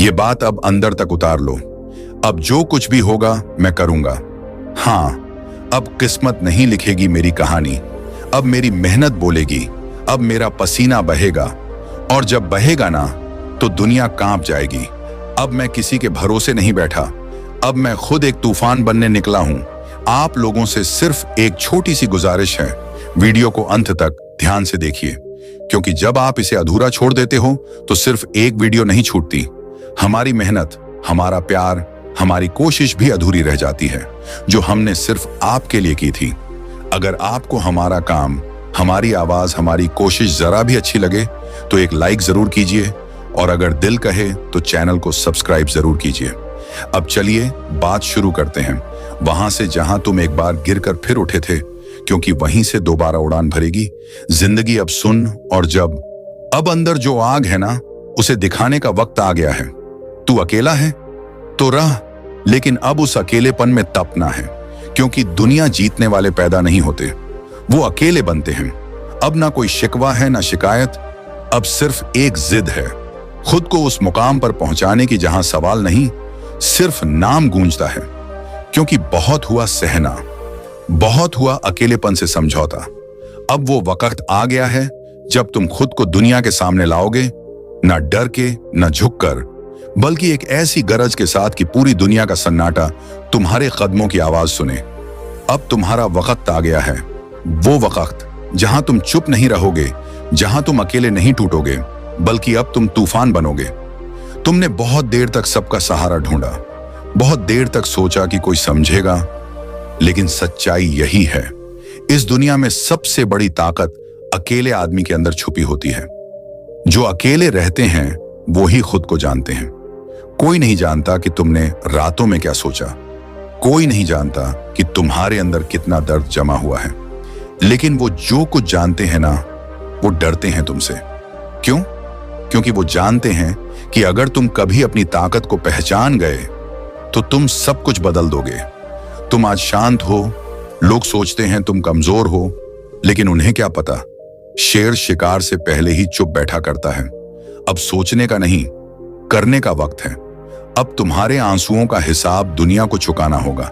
ये बात अब अंदर तक उतार लो। अब जो कुछ भी होगा मैं करूंगा। हाँ, अब किस्मत नहीं लिखेगी मेरी कहानी, अब मेरी मेहनत बोलेगी, अब मेरा पसीना बहेगा, और जब बहेगा ना तो दुनिया कांप जाएगी। अब मैं किसी के भरोसे नहीं बैठा, अब मैं खुद एक तूफान बनने निकला हूं। आप लोगों से सिर्फ एक छोटी सी गुजारिश है, वीडियो को अंत तक ध्यान से देखिए, क्योंकि जब आप इसे अधूरा छोड़ देते हो तो सिर्फ एक वीडियो नहीं छूटती, हमारी मेहनत, हमारा प्यार, हमारी कोशिश भी अधूरी रह जाती है, जो हमने सिर्फ आपके लिए की थी। अगर आपको हमारा काम, हमारी आवाज, हमारी कोशिश जरा भी अच्छी लगे तो एक लाइक जरूर कीजिए, और अगर दिल कहे तो चैनल को सब्सक्राइब जरूर कीजिए। अब चलिए बात शुरू करते हैं, वहां से जहां तुम एक बार गिरकर फिर उठे थे, क्योंकि वहीं से दोबारा उड़ान भरेगी जिंदगी। अब सुन, और जब अब अंदर जो आग है ना, उसे दिखाने का वक्त आ गया है। तू अकेला है तो रह, लेकिन अब उस अकेलेपन में तपना है, क्योंकि दुनिया जीतने वाले पैदा नहीं होते, वो अकेले बनते हैं। अब ना कोई शिकवा है ना शिकायत, अब सिर्फ एक जिद है, खुद को उस मुकाम पर पहुंचाने की जहां सवाल नहीं, सिर्फ नाम गूंजता है। क्योंकि बहुत हुआ सहना, बहुत हुआ अकेलेपन से समझौता। अब वो वक्त आ गया है जब तुम खुद को दुनिया के सामने लाओगे, ना डर के, ना झुककर, बल्कि एक ऐसी गरज के साथ कि पूरी दुनिया का सन्नाटा तुम्हारे कदमों की आवाज सुने। अब तुम्हारा वक्त आ गया है, वो वक्त जहां तुम चुप नहीं रहोगे, जहां तुम अकेले नहीं टूटोगे, बल्कि अब तुम तूफान बनोगे। तुमने बहुत देर तक सबका सहारा ढूंढा, बहुत देर तक सोचा कि कोई समझेगा, लेकिन सच्चाई यही है, इस दुनिया में सबसे बड़ी ताकत अकेले आदमी के अंदर छुपी होती है। जो अकेले रहते हैं वो ही खुद को जानते हैं। कोई नहीं जानता कि तुमने रातों में क्या सोचा, कोई नहीं जानता कि तुम्हारे अंदर कितना दर्द जमा हुआ है, लेकिन वो जो कुछ जानते हैं ना, वो डरते हैं तुमसे। क्यों? क्योंकि वो जानते हैं कि अगर तुम कभी अपनी ताकत को पहचान गए तो तुम सब कुछ बदल दोगे। तुम आज शांत हो, लोग सोचते हैं तुम कमजोर हो, लेकिन उन्हें क्या पता, शेर शिकार से पहले ही चुप बैठा करता है। अब सोचने का नहीं, करने का वक्त है। अब तुम्हारे आंसुओं का हिसाब दुनिया को चुकाना होगा।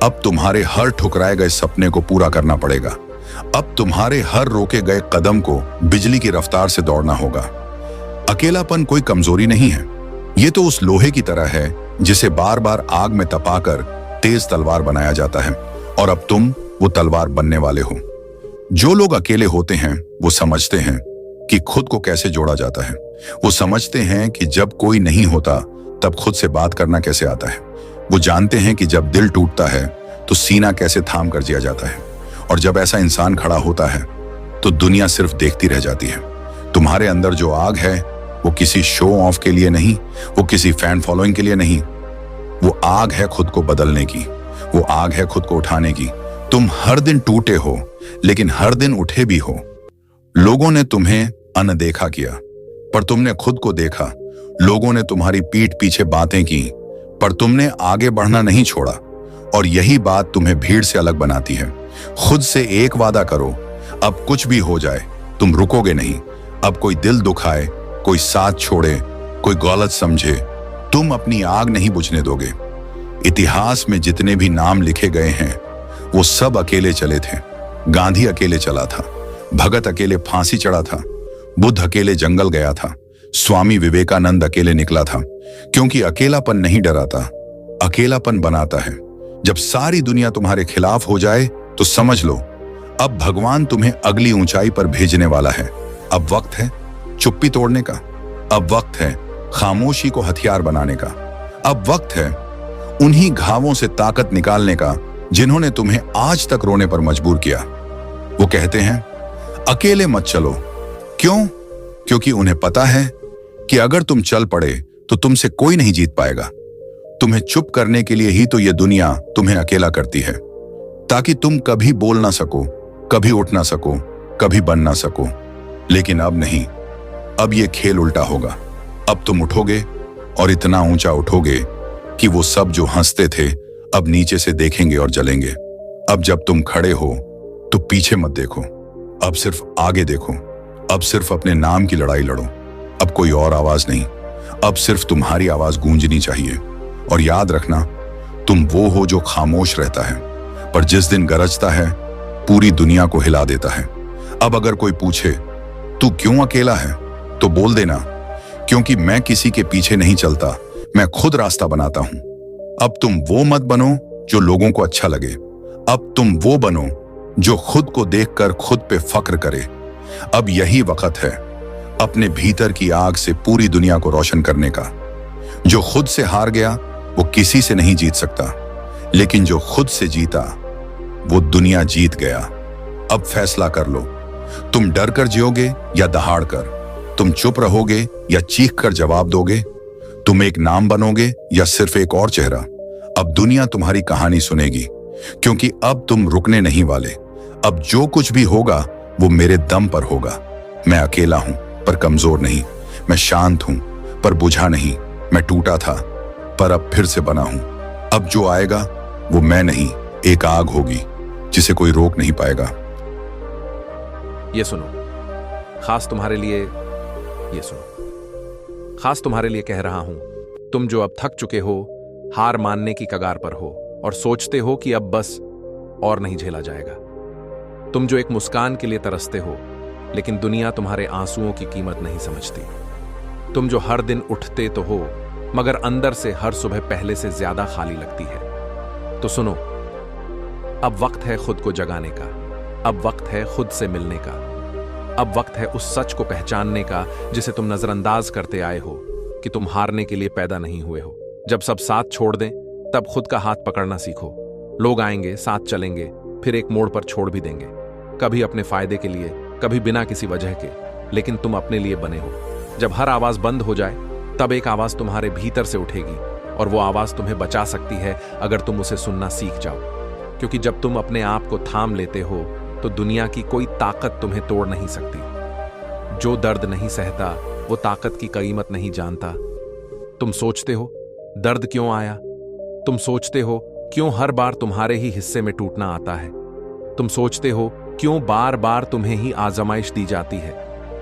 अब तुम्हारे हर ठुकराए गए सपने को पूरा करना पड़ेगा। अब तुम्हारे हर रोके गए कदम को बिजली की रफ्तार से दौड़ना होगा। अकेलापन कोई कमजोरी नहीं है, ये तो उस लोहे की तरह है जिसे बार बार आग में तपाकर तेज तलवार बनाया जाता है, और अब तुम वो तलवार बनने वाले हो। जो लोग अकेले होते हैं वो समझते हैं कि खुद को कैसे जोड़ा जाता है। वो समझते हैं कि जब कोई नहीं होता तब खुद से बात करना कैसे आता है। वो जानते हैं कि जब दिल टूटता है तो सीना कैसे थाम कर जिया जाता है, और जब ऐसा इंसान खड़ा होता है तो दुनिया सिर्फ देखती रह जाती है। तुम्हारे अंदर जो आग है वो किसी शो ऑफ के लिए नहीं, वो किसी फैन फॉलोइंग के लिए नहीं, वो आग है खुद को बदलने की, वो आग है खुद को उठाने की। तुम हर दिन टूटे हो, लेकिन हर दिन उठे भी हो। लोगों ने तुम्हें अनदेखा किया, पर तुमने खुद को देखा। लोगों ने तुम्हारी पीठ पीछे बातें की, पर तुमने आगे बढ़ना नहीं छोड़ा, और यही बात तुम्हें भीड़ से अलग बनाती है। खुद से एक वादा करो, अब कुछ भी हो जाए तुम रुकोगे नहीं। अब कोई दिल दुखाए, कोई साथ छोड़े, कोई गलत समझे, तुम अपनी आग नहीं बुझने दोगे। इतिहास में जितने भी नाम लिखे गए हैं वो सब अकेले चले थे। गांधी अकेले चला था, भगत अकेले फांसी चढ़ा था, बुद्ध अकेले जंगल गया था, स्वामी विवेकानंद अकेले निकला था। क्योंकि अकेलापन नहीं डराता, अकेलापन बनाता है। जब सारी दुनिया तुम्हारे खिलाफ हो जाए तो समझ लो अब भगवान तुम्हें अगली ऊंचाई पर भेजने वाला है। अब वक्त है चुप्पी तोड़ने का, अब वक्त है खामोशी को हथियार बनाने का, अब वक्त है उन्हीं घावों से ताकत निकालने का जिन्होंने तुम्हें आज तक रोने पर मजबूर किया। वो कहते हैं अकेले मत चलो। क्यों? क्योंकि उन्हें पता है कि अगर तुम चल पड़े तो तुमसे कोई नहीं जीत पाएगा। तुम्हें चुप करने के लिए ही तो ये दुनिया तुम्हें अकेला करती है, ताकि तुम कभी बोल ना सको, कभी उठ ना सको, कभी बन ना सको। लेकिन अब नहीं, अब ये खेल उल्टा होगा। अब तुम उठोगे और इतना ऊंचा उठोगे कि वो सब जो हंसते थे अब नीचे से देखेंगे और जलेंगे। अब जब तुम खड़े हो तो पीछे मत देखो, अब सिर्फ आगे देखो। अब सिर्फ अपने नाम की लड़ाई लड़ो, अब कोई और आवाज नहीं। अब सिर्फ तुम्हारी आवाज गूंजनी चाहिए। और याद रखना, तुम वो हो जो खामोश रहता है, पर जिस दिन गरजता है पूरी दुनिया को हिला देता है। अब अगर कोई पूछे तू क्यों अकेला है, तो बोल देना, क्योंकि मैं किसी के पीछे नहीं चलता, मैं खुद रास्ता बनाता हूं। अब तुम वो मत बनो जो लोगों को अच्छा लगे, अब तुम वो बनो जो खुद को देखकर खुद पे फक्र करे। अब यही वक्त है अपने भीतर की आग से पूरी दुनिया को रोशन करने का। जो खुद से हार गया वो किसी से नहीं जीत सकता, लेकिन जो खुद से जीता वो दुनिया जीत गया। अब फैसला कर लो, तुम डर कर जियोगे या दहाड़ कर, तुम चुप रहोगे या चीख कर जवाब दोगे, तुम एक नाम बनोगे या सिर्फ एक और चेहरा। अब दुनिया तुम्हारी कहानी सुनेगी, क्योंकि अब तुम रुकने नहीं वाले। अब जो कुछ भी होगा वो मेरे दम पर होगा। मैं अकेला हूं पर कमजोर नहीं, मैं शांत हूं पर बुझा नहीं, मैं टूटा था पर अब फिर से बना हूं। अब जो आएगा वो मैं नहीं, एक आग होगी जिसे कोई रोक नहीं पाएगा। ये सुनो, खास तुम्हारे लिए, ये सुनो, खास तुम्हारे लिए कह रहा हूं। तुम जो अब थक चुके हो, हार मानने की कगार पर हो और सोचते हो कि अब बस और नहीं झेला जाएगा। तुम जो एक मुस्कान के लिए तरसते हो, लेकिन दुनिया तुम्हारे आंसुओं की कीमत नहीं समझती। तुम जो हर दिन उठते तो हो, मगर अंदर से हर सुबह पहले से ज्यादा खाली लगती है। तो सुनो, अब वक्त है खुद को जगाने का, अब वक्त है खुद से मिलने का, अब वक्त है उस सच को पहचानने का जिसे तुम नजरअंदाज करते आए हो कि तुम हारने के लिए पैदा नहीं हुए हो। जब सब साथ छोड़ दें, तब खुद का हाथ पकड़ना सीखो। लोग आएंगे, साथ चलेंगे, फिर एक मोड़ पर छोड़ भी देंगे, कभी अपने फायदे के लिए, कभी बिना किसी वजह के, लेकिन तुम अपने लिए बने हो। जब हर आवाज बंद हो जाए, तब एक आवाज तुम्हारे भीतर से उठेगी, और वो आवाज तुम्हें बचा सकती है अगर तुम उसे सुनना सीख जाओ। क्योंकि जब तुम अपने आप को थाम लेते हो, तो दुनिया की कोई ताकत तुम्हें तोड़ नहीं सकती। जो दर्द नहीं सहता वो ताकत की कीमत नहीं जानता। तुम सोचते हो दर्द क्यों आया, तुम सोचते हो क्यों हर बार तुम्हारे ही हिस्से में टूटना आता है, तुम सोचते हो क्यों बार बार तुम्हें ही आजमाइश दी जाती है,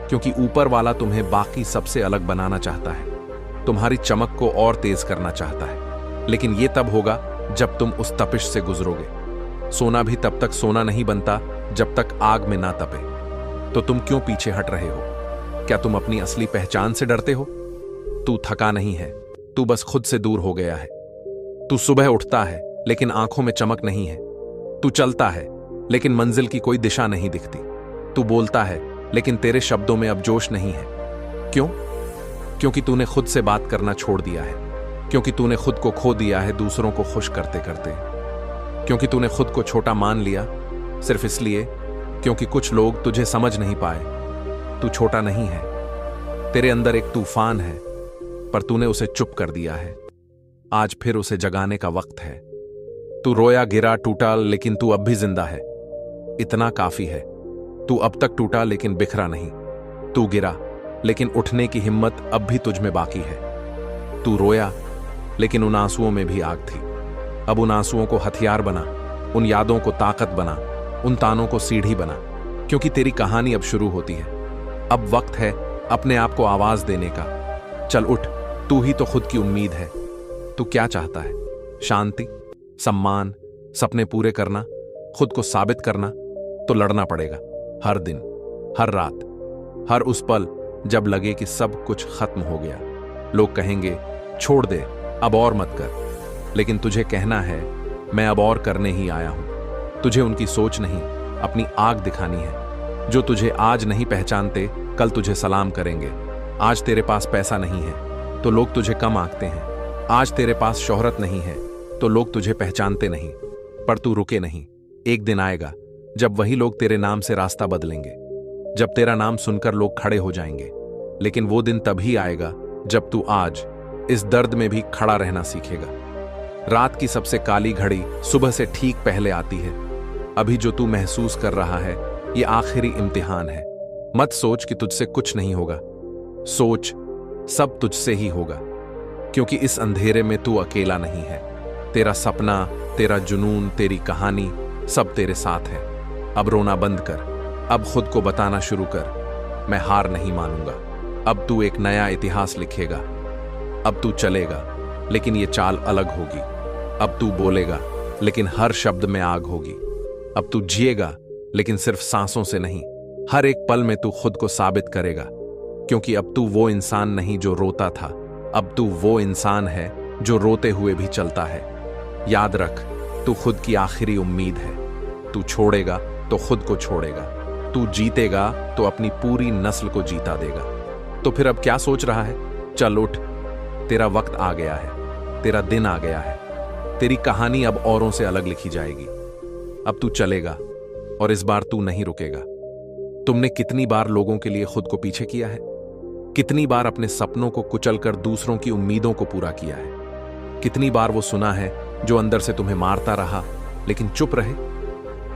क्योंकि ऊपर वाला तुम्हें बाकी सबसे अलग बनाना चाहता है, तुम्हारी चमक को और तेज करना चाहता है। लेकिन ये तब होगा जब तुम उस तपिश से गुजरोगे। सोना भी तब तक सोना नहीं बनता जब तक आग में ना तपे। तो तुम क्यों पीछे हट रहे हो? क्या तुम अपनी असली पहचान से डरते हो? तू थका नहीं है, तू बस खुद से दूर हो गया है। तू सुबह उठता है लेकिन आंखों में चमक नहीं है। तू चलता है लेकिन मंजिल की कोई दिशा नहीं दिखती। तू बोलता है लेकिन तेरे शब्दों में अब जोश नहीं है। क्यों? क्योंकि तूने खुद से बात करना छोड़ दिया है, क्योंकि तूने खुद को खो दिया है दूसरों को खुश करते करते, क्योंकि तूने खुद को छोटा मान लिया सिर्फ इसलिए क्योंकि कुछ लोग तुझे समझ नहीं पाए। तू छोटा नहीं है, तेरे अंदर एक तूफान है, पर तूने उसे चुप कर दिया है। आज फिर उसे जगाने का वक्त है। तू रोया, गिरा, टूटा, लेकिन तू अब भी जिंदा है। इतना काफी है। तू अब तक टूटा लेकिन बिखरा नहीं। तू गिरा लेकिन उठने की हिम्मत अब भी तुझ में बाकी है। तू रोया लेकिन उन आंसुओं में भी आग थी। अब उन आंसुओं को हथियार बना, उन यादों को ताकत बना, उन तानों को सीढ़ी बना, क्योंकि तेरी कहानी अब शुरू होती है। अब वक्त है अपने आप को आवाज देने का। चल उठ, तू ही तो खुद की उम्मीद है। तू क्या चाहता है? शांति, सम्मान, सपने पूरे करना, खुद को साबित करना? तो लड़ना पड़ेगा हर दिन, हर रात, हर उस पल जब लगे कि सब कुछ खत्म हो गया। लोग कहेंगे छोड़ दे, अब और मत कर, लेकिन तुझे कहना है मैं अब और करने ही आया हूं। तुझे उनकी सोच नहीं, अपनी आग दिखानी है। जो तुझे आज नहीं पहचानते कल तुझे सलाम करेंगे। आज तेरे पास पैसा नहीं है तो लोग तुझे कम आंकते हैं। आज तेरे पास शोहरत नहीं है तो लोग तुझे पहचानते नहीं। पर तू रुके नहीं, एक दिन आएगा जब वही लोग तेरे नाम से रास्ता बदलेंगे, जब तेरा नाम सुनकर लोग खड़े हो जाएंगे। लेकिन वो दिन तभी आएगा जब तू आज इस दर्द में भी खड़ा रहना सीखेगा। रात की सबसे काली घड़ी सुबह से ठीक पहले आती है। अभी जो तू महसूस कर रहा है ये आखिरी इम्तिहान है। मत सोच कि तुझसे कुछ नहीं होगा, सोच सब तुझसे ही होगा, क्योंकि इस अंधेरे में तू अकेला नहीं है। तेरा सपना, तेरा जुनून, तेरी कहानी सब तेरे साथ है। अब रोना बंद कर, अब खुद को बताना शुरू कर, मैं हार नहीं मानूंगा। अब तू एक नया इतिहास लिखेगा, अब तू चलेगा, लेकिन ये चाल अलग होगी। अब तू बोलेगा, लेकिन हर शब्द में आग होगी। अब तू जिएगा, लेकिन सिर्फ सांसों से नहीं, हर एक पल में तू खुद को साबित करेगा। क्योंकि अब तू वो इंसान नहीं जो रोता था, अब तू वो इंसान है जो रोते हुए भी चलता है। याद रख, तू खुद की आखिरी उम्मीद है। तू छोड़ेगा तो खुद को छोड़ेगा, तू जीतेगा तो अपनी पूरी नस्ल को जीता देगा। तो फिर अब क्या सोच रहा है? चल उठ, तेरा वक्त आ गया है, तेरा दिन आ गया है। तेरी कहानी अब औरों से अलग लिखी जाएगी। अब तू चलेगा और इस बार तू नहीं रुकेगा। तुमने कितनी बार लोगों के लिए खुद को पीछे किया है? कितनी बार अपने सपनों को कुचलकर दूसरों की उम्मीदों को पूरा किया है? कितनी बार वो सुना है जो अंदर से तुम्हें मारता रहा लेकिन चुप रहे?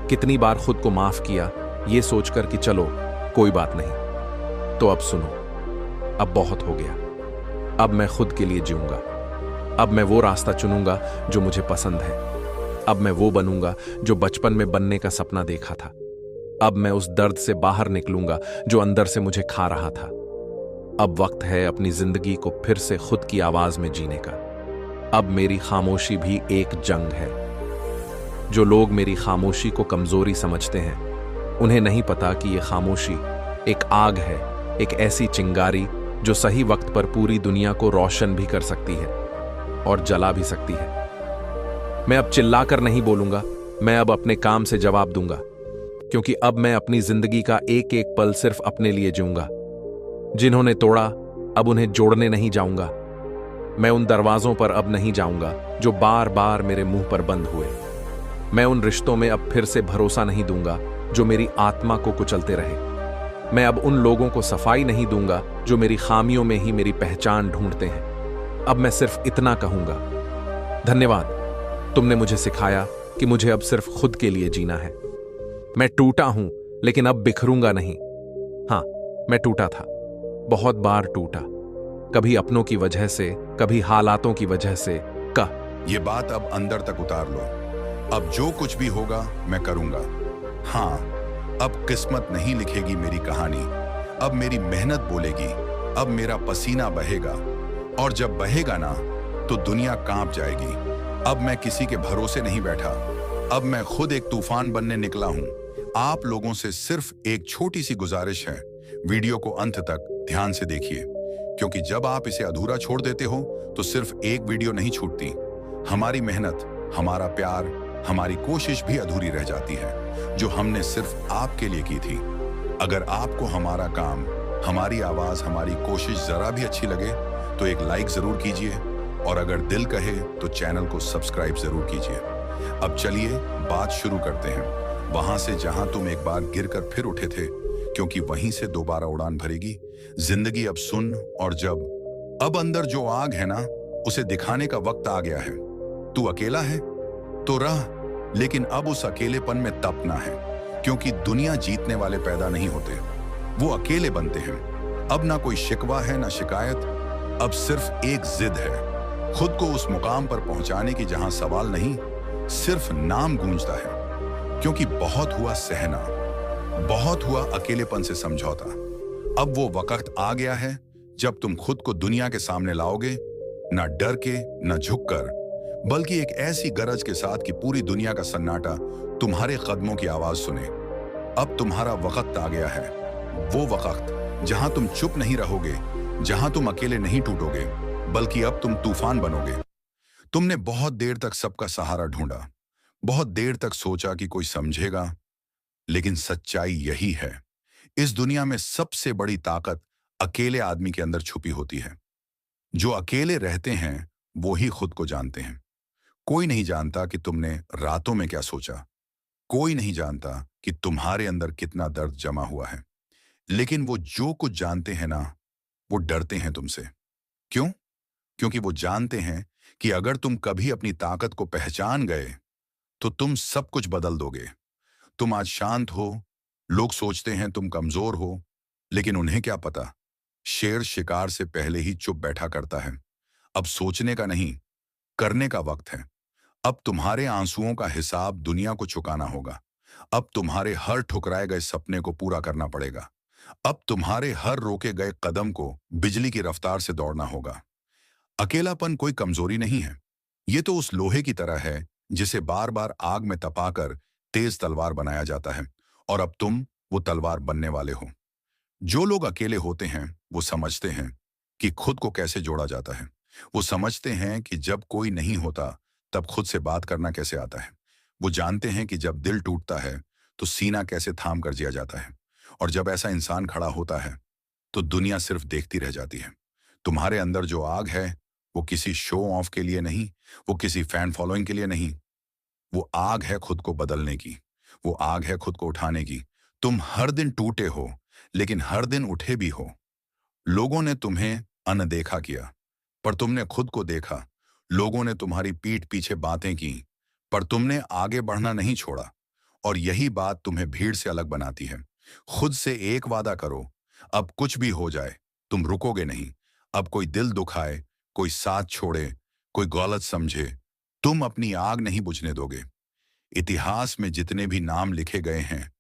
कितनी बार खुद को माफ किया ये सोचकर कि चलो कोई बात नहीं? तो अब सुनो, अब बहुत हो गया। अब मैं खुद के लिए जीऊंगा। अब मैं वो रास्ता चुनूंगा जो मुझे पसंद है। अब मैं वो बनूंगा जो बचपन में बनने का सपना देखा था। अब मैं उस दर्द से बाहर निकलूंगा जो अंदर से मुझे खा रहा था। अब वक्त है अपनी जिंदगी को फिर से खुद की आवाज में जीने का। अब मेरी खामोशी भी एक जंग है। जो लोग मेरी खामोशी को कमजोरी समझते हैं, उन्हें नहीं पता कि यह खामोशी एक आग है, एक ऐसी चिंगारी जो सही वक्त पर पूरी दुनिया को रोशन भी कर सकती है और जला भी सकती है। मैं अब चिल्लाकर नहीं बोलूंगा, मैं अब अपने काम से जवाब दूंगा। क्योंकि अब मैं अपनी जिंदगी का एक एक पल सिर्फ अपने लिए जीऊंगा। जिन्होंने तोड़ा, अब उन्हें जोड़ने नहीं जाऊंगा। मैं उन दरवाजों पर अब नहीं जाऊंगा जो बार बार मेरे मुंह पर बंद हुए। मैं उन रिश्तों में अब फिर से भरोसा नहीं दूंगा जो मेरी आत्मा को कुचलते रहे। मैं अब उन लोगों को सफाई नहीं दूंगा जो मेरी खामियों में ही मेरी पहचान ढूंढते हैं। अब मैं सिर्फ इतना कहूंगा, धन्यवाद, तुमने मुझे सिखाया कि मुझे अब सिर्फ खुद के लिए जीना है। मैं टूटा हूं, लेकिन अब बिखरूंगा नहीं। हां, मैं टूटा था, बहुत बार टूटा, कभी अपनों की वजह से, कभी हालातों की वजह से। ये बात अब अंदर तक उतार लो। अब जो कुछ भी होगा मैं करूंगा। हाँ, अब किस्मत नहीं लिखेगी मेरी कहानी, अब मेरी मेहनत बोलेगी, अब मेरा पसीना बहेगा, और जब बहेगा ना तो दुनिया कांप जाएगी। अब मैं किसी के भरोसे नहीं बैठा, अब मैं खुद एक तूफान बनने निकला हूं। आप लोगों से सिर्फ एक छोटी सी गुजारिश है, वीडियो को अंत तक ध्यान से देखिए, क्योंकि जब आप इसे अधूरा छोड़ देते हो तो सिर्फ एक वीडियो नहीं छूटती, हमारी मेहनत, हमारा प्यार, हमारी कोशिश भी अधूरी रह जाती है, जो हमने सिर्फ आपके लिए की थी। अगर आपको हमारा काम, हमारी आवाज, हमारी कोशिश जरा भी अच्छी लगे तो एक लाइक जरूर कीजिए, और अगर दिल कहे तो चैनल को सब्सक्राइब जरूर कीजिए। अब चलिए बात शुरू करते हैं, वहां से जहां तुम एक बार गिरकर फिर उठे थे, क्योंकि वहीं से दोबारा उड़ान भरेगी जिंदगी। अब सुन, और जब अब अंदर जो आग है ना, उसे दिखाने का वक्त आ गया है। तू अकेला है तो रह, लेकिन अब उस अकेलेपन में तपना है, क्योंकि दुनिया जीतने वाले पैदा नहीं होते, वो अकेले बनते हैं। अब ना कोई शिकवा है ना शिकायत, अब सिर्फ एक जिद है, खुद को उस मुकाम पर पहुंचाने की जहां सवाल नहीं, सिर्फ नाम गूंजता है। क्योंकि बहुत हुआ सहना, बहुत हुआ अकेलेपन से समझौता। अब वो वक्त आ गया है जब तुम खुद को दुनिया के सामने लाओगे, ना डर के, ना झुककर, बल्कि एक ऐसी गरज के साथ कि पूरी दुनिया का सन्नाटा तुम्हारे कदमों की आवाज सुने। अब तुम्हारा वक्त आ गया है, वो वक्त जहां तुम चुप नहीं रहोगे, जहां तुम अकेले नहीं टूटोगे, बल्कि अब तुम तूफान बनोगे। तुमने बहुत देर तक सबका सहारा ढूंढा, बहुत देर तक सोचा कि कोई समझेगा, लेकिन सच्चाई यही है, इस दुनिया में सबसे बड़ी ताकत अकेले आदमी के अंदर छुपी होती है। जो अकेले रहते हैं वो ही खुद को जानते हैं। कोई नहीं जानता कि तुमने रातों में क्या सोचा, कोई नहीं जानता कि तुम्हारे अंदर कितना दर्द जमा हुआ है, लेकिन वो जो कुछ जानते हैं ना, वो डरते हैं तुमसे। क्यों? क्योंकि वो जानते हैं कि अगर तुम कभी अपनी ताकत को पहचान गए तो तुम सब कुछ बदल दोगे। तुम आज शांत हो, लोग सोचते हैं तुम कमजोर हो, लेकिन उन्हें क्या पता, शेर शिकार से पहले ही चुप बैठा करता है। अब सोचने का नहीं, करने का वक्त है। अब तुम्हारे आंसुओं का हिसाब दुनिया को चुकाना होगा। अब तुम्हारे हर ठुकराए गए सपने को पूरा करना पड़ेगा। अब तुम्हारे हर रोके गए कदम को बिजली की रफ्तार से दौड़ना होगा। अकेलापन कोई कमजोरी नहीं है। ये तो उस लोहे की तरह है जिसे बार बार आग में तपाकर तेज तलवार बनाया जाता है, और अब तुम वो तलवार बनने वाले हो। जो लोग अकेले होते हैं वो समझते हैं कि खुद को कैसे जोड़ा जाता है। वो समझते हैं कि जब कोई नहीं होता तब खुद से बात करना कैसे आता है। वो जानते हैं कि जब दिल टूटता है तो सीना कैसे थाम कर जिया जाता है। और जब ऐसा इंसान खड़ा होता है तो दुनिया सिर्फ देखती रह जाती है। तुम्हारे अंदर जो आग है वो किसी शो ऑफ के लिए नहीं, वो किसी फैन फॉलोइंग के लिए नहीं। वो आग है खुद को बदलने की। वो आग है खुद को उठाने की। तुम हर दिन टूटे हो, लेकिन हर दिन उठे भी हो। लोगों ने तुम्हें अनदेखा किया, पर तुमने खुद को देखा। लोगों ने तुम्हारी पीठ पीछे बातें की, पर तुमने आगे बढ़ना नहीं छोड़ा। और यही बात तुम्हें भीड़ से अलग बनाती है। खुद से एक वादा करो, अब कुछ भी हो जाए तुम रुकोगे नहीं। अब कोई दिल दुखाए, कोई साथ छोड़े, कोई गलत समझे, तुम अपनी आग नहीं बुझने दोगे। इतिहास में जितने भी नाम लिखे गए हैं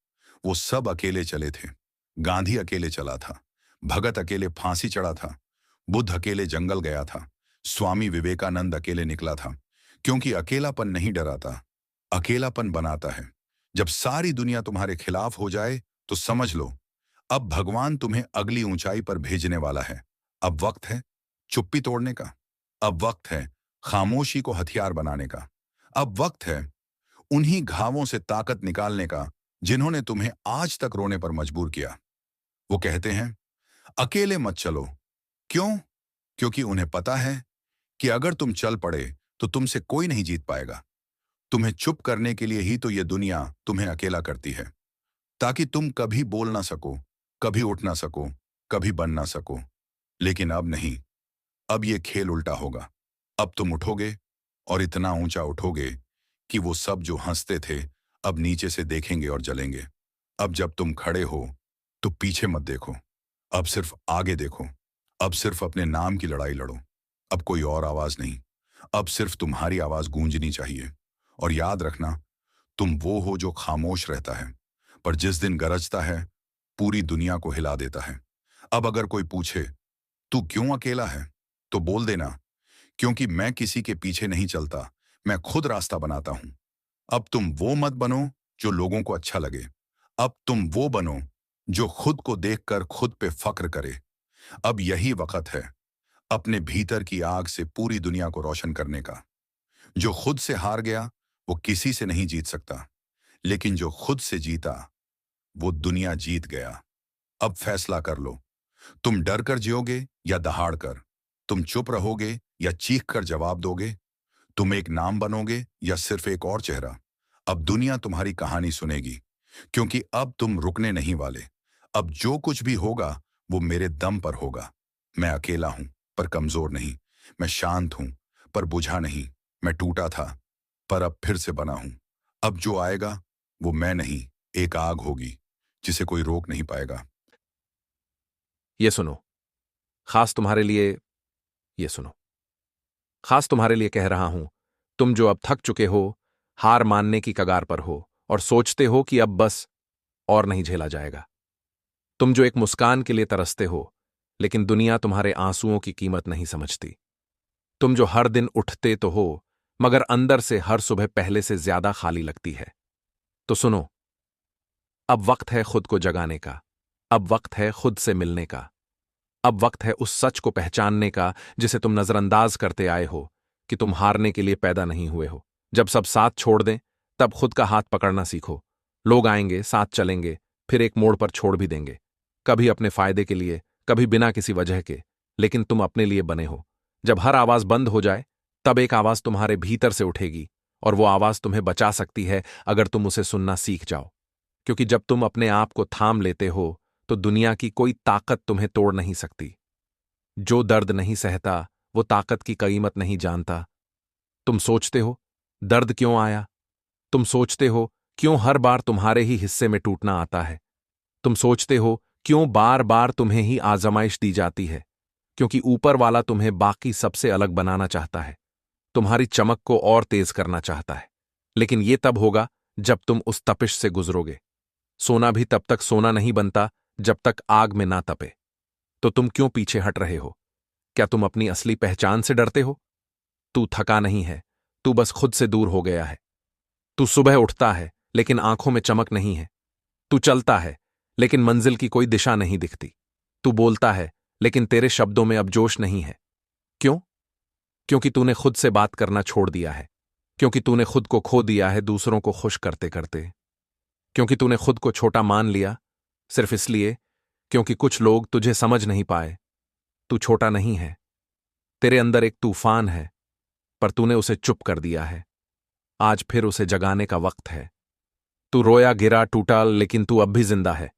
वो सब अकेले चले थे। गांधी अकेले चला था, भगत अकेले फांसी चढ़ा था, बुद्ध अकेले जंगल गया था, स्वामी विवेकानंद अकेले निकला था। क्योंकि अकेलापन नहीं डराता, अकेलापन बनाता है। जब सारी दुनिया तुम्हारे खिलाफ हो जाए तो समझ लो अब भगवान तुम्हें अगली ऊंचाई पर भेजने वाला है। अब वक्त है चुप्पी तोड़ने का। अब वक्त है खामोशी को हथियार बनाने का। अब वक्त है उन्हीं घावों से ताकत निकालने का जिन्होंने तुम्हें आज तक रोने पर मजबूर किया। वो कहते हैं अकेले मत चलो। क्यों? क्योंकि उन्हें पता है कि अगर तुम चल पड़े तो तुमसे कोई नहीं जीत पाएगा। तुम्हें चुप करने के लिए ही तो ये दुनिया तुम्हें अकेला करती है, ताकि तुम कभी बोल ना सको, कभी उठ ना सको, कभी बन ना सको। लेकिन अब नहीं, अब ये खेल उल्टा होगा। अब तुम उठोगे और इतना ऊंचा उठोगे कि वो सब जो हंसते थे अब नीचे से देखेंगे और जलेंगे। अब जब तुम खड़े हो तो पीछे मत देखो, अब सिर्फ आगे देखो। अब सिर्फ अपने नाम की लड़ाई लड़ो। अब कोई और आवाज नहीं, अब सिर्फ तुम्हारी आवाज गूंजनी चाहिए। और याद रखना, तुम वो हो जो खामोश रहता है, पर जिस दिन गरजता है पूरी दुनिया को हिला देता है। अब अगर कोई पूछे तू क्यों अकेला है, तो बोल देना क्योंकि मैं किसी के पीछे नहीं चलता, मैं खुद रास्ता बनाता हूं। अब तुम वो मत बनो जो लोगों को अच्छा लगे। अब तुम वो बनो जो खुद को देखकर खुद पे फक्र करे। अब यही वक्त है अपने भीतर की आग से पूरी दुनिया को रोशन करने का। जो खुद से हार गया वो किसी से नहीं जीत सकता, लेकिन जो खुद से जीता वो दुनिया जीत गया। अब फैसला कर लो, तुम डर कर जियोगे या दहाड़ कर? तुम चुप रहोगे या चीख कर जवाब दोगे? तुम एक नाम बनोगे या सिर्फ एक और चेहरा? अब दुनिया तुम्हारी कहानी सुनेगी, क्योंकि अब तुम रुकने नहीं वाले। अब जो कुछ भी होगा वो मेरे दम पर होगा। मैं अकेला हूं पर कमजोर नहीं। मैं शांत हूं पर बुझा नहीं। मैं टूटा था पर अब फिर से बना हूं। अब जो आएगा वो मैं नहीं, एक आग होगी जिसे कोई रोक नहीं पाएगा। ये सुनो, खास तुम्हारे लिए, ये सुनो, खास तुम्हारे लिए कह रहा हूं। तुम जो अब थक चुके हो, हार मानने की कगार पर हो और सोचते हो कि अब बस और नहीं झेला जाएगा। तुम जो एक मुस्कान के लिए तरसते हो, लेकिन दुनिया तुम्हारे आंसुओं की कीमत नहीं समझती। तुम जो हर दिन उठते तो हो, मगर अंदर से हर सुबह पहले से ज्यादा खाली लगती है। तो सुनो, अब वक्त है खुद को जगाने का। अब वक्त है खुद से मिलने का। अब वक्त है उस सच को पहचानने का जिसे तुम नजरअंदाज करते आए हो, कि तुम हारने के लिए पैदा नहीं हुए हो। जब सब साथ छोड़ दें, तब खुद का हाथ पकड़ना सीखो। लोग आएंगे, साथ चलेंगे, फिर एक मोड़ पर छोड़ भी देंगे। कभी अपने फायदे के लिए, कभी बिना किसी वजह के, लेकिन तुम अपने लिए बने हो। जब हर आवाज बंद हो जाए, तब एक आवाज तुम्हारे भीतर से उठेगी, और वो आवाज तुम्हें बचा सकती है अगर तुम उसे सुनना सीख जाओ। क्योंकि जब तुम अपने आप को थाम लेते हो तो दुनिया की कोई ताकत तुम्हें तोड़ नहीं सकती। जो दर्द नहीं सहता वो ताकत की कीमत नहीं जानता। तुम सोचते हो दर्द क्यों आया? तुम सोचते हो क्यों हर बार तुम्हारे ही हिस्से में टूटना आता है? तुम सोचते हो क्यों बार बार तुम्हें ही आजमाइश दी जाती है? क्योंकि ऊपर वाला तुम्हें बाकी सबसे अलग बनाना चाहता है, तुम्हारी चमक को और तेज करना चाहता है। लेकिन ये तब होगा जब तुम उस तपिश से गुजरोगे। सोना भी तब तक सोना नहीं बनता जब तक आग में ना तपे। तो तुम क्यों पीछे हट रहे हो? क्या तुम अपनी असली पहचान से डरते हो? तू थका नहीं है, तू बस खुद से दूर हो गया है। तू सुबह उठता है लेकिन आंखों में चमक नहीं है। तू चलता है लेकिन मंजिल की कोई दिशा नहीं दिखती। तू बोलता है लेकिन तेरे शब्दों में अब जोश नहीं है। क्यों? क्योंकि तूने खुद से बात करना छोड़ दिया है। क्योंकि तूने खुद को खो दिया है दूसरों को खुश करते करते। क्योंकि तूने खुद को छोटा मान लिया, सिर्फ इसलिए क्योंकि कुछ लोग तुझे समझ नहीं पाए। तू छोटा नहीं है, तेरे अंदर एक तूफान है, पर तूने उसे चुप कर दिया है। आज फिर उसे जगाने का वक्त है। तू रोया, गिरा, टूटा, लेकिन तू अब भी जिंदा है।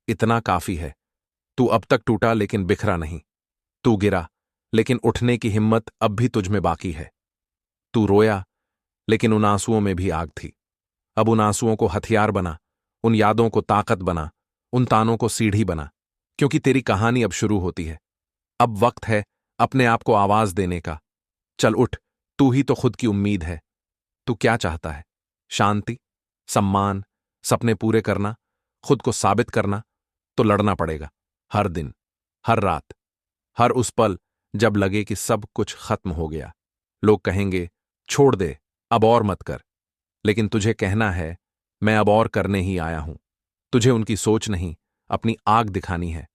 इतना काफी है। तू अब तक टूटा लेकिन बिखरा नहीं। तू गिरा लेकिन उठने की हिम्मत अब भी तुझ में बाकी है। तू रोया लेकिन उन आंसुओं में भी आग थी। अब उन आंसुओं को हथियार बना, उन यादों को ताकत बना, उन तानों को सीढ़ी बना, क्योंकि तेरी कहानी अब शुरू होती है। अब वक्त है अपने आप को आवाज देने का। चल उठ, तू ही तो खुद की उम्मीद है। तू क्या चाहता है? शांति, सम्मान, सपने पूरे करना, खुद को साबित करना? तो लड़ना पड़ेगा। हर दिन, हर रात, हर उस पल जब लगे कि सब कुछ खत्म हो गया। लोग कहेंगे, छोड़ दे, अब और मत कर। लेकिन तुझे कहना है, मैं अब और करने ही आया हूं। तुझे उनकी सोच नहीं, अपनी आग दिखानी है।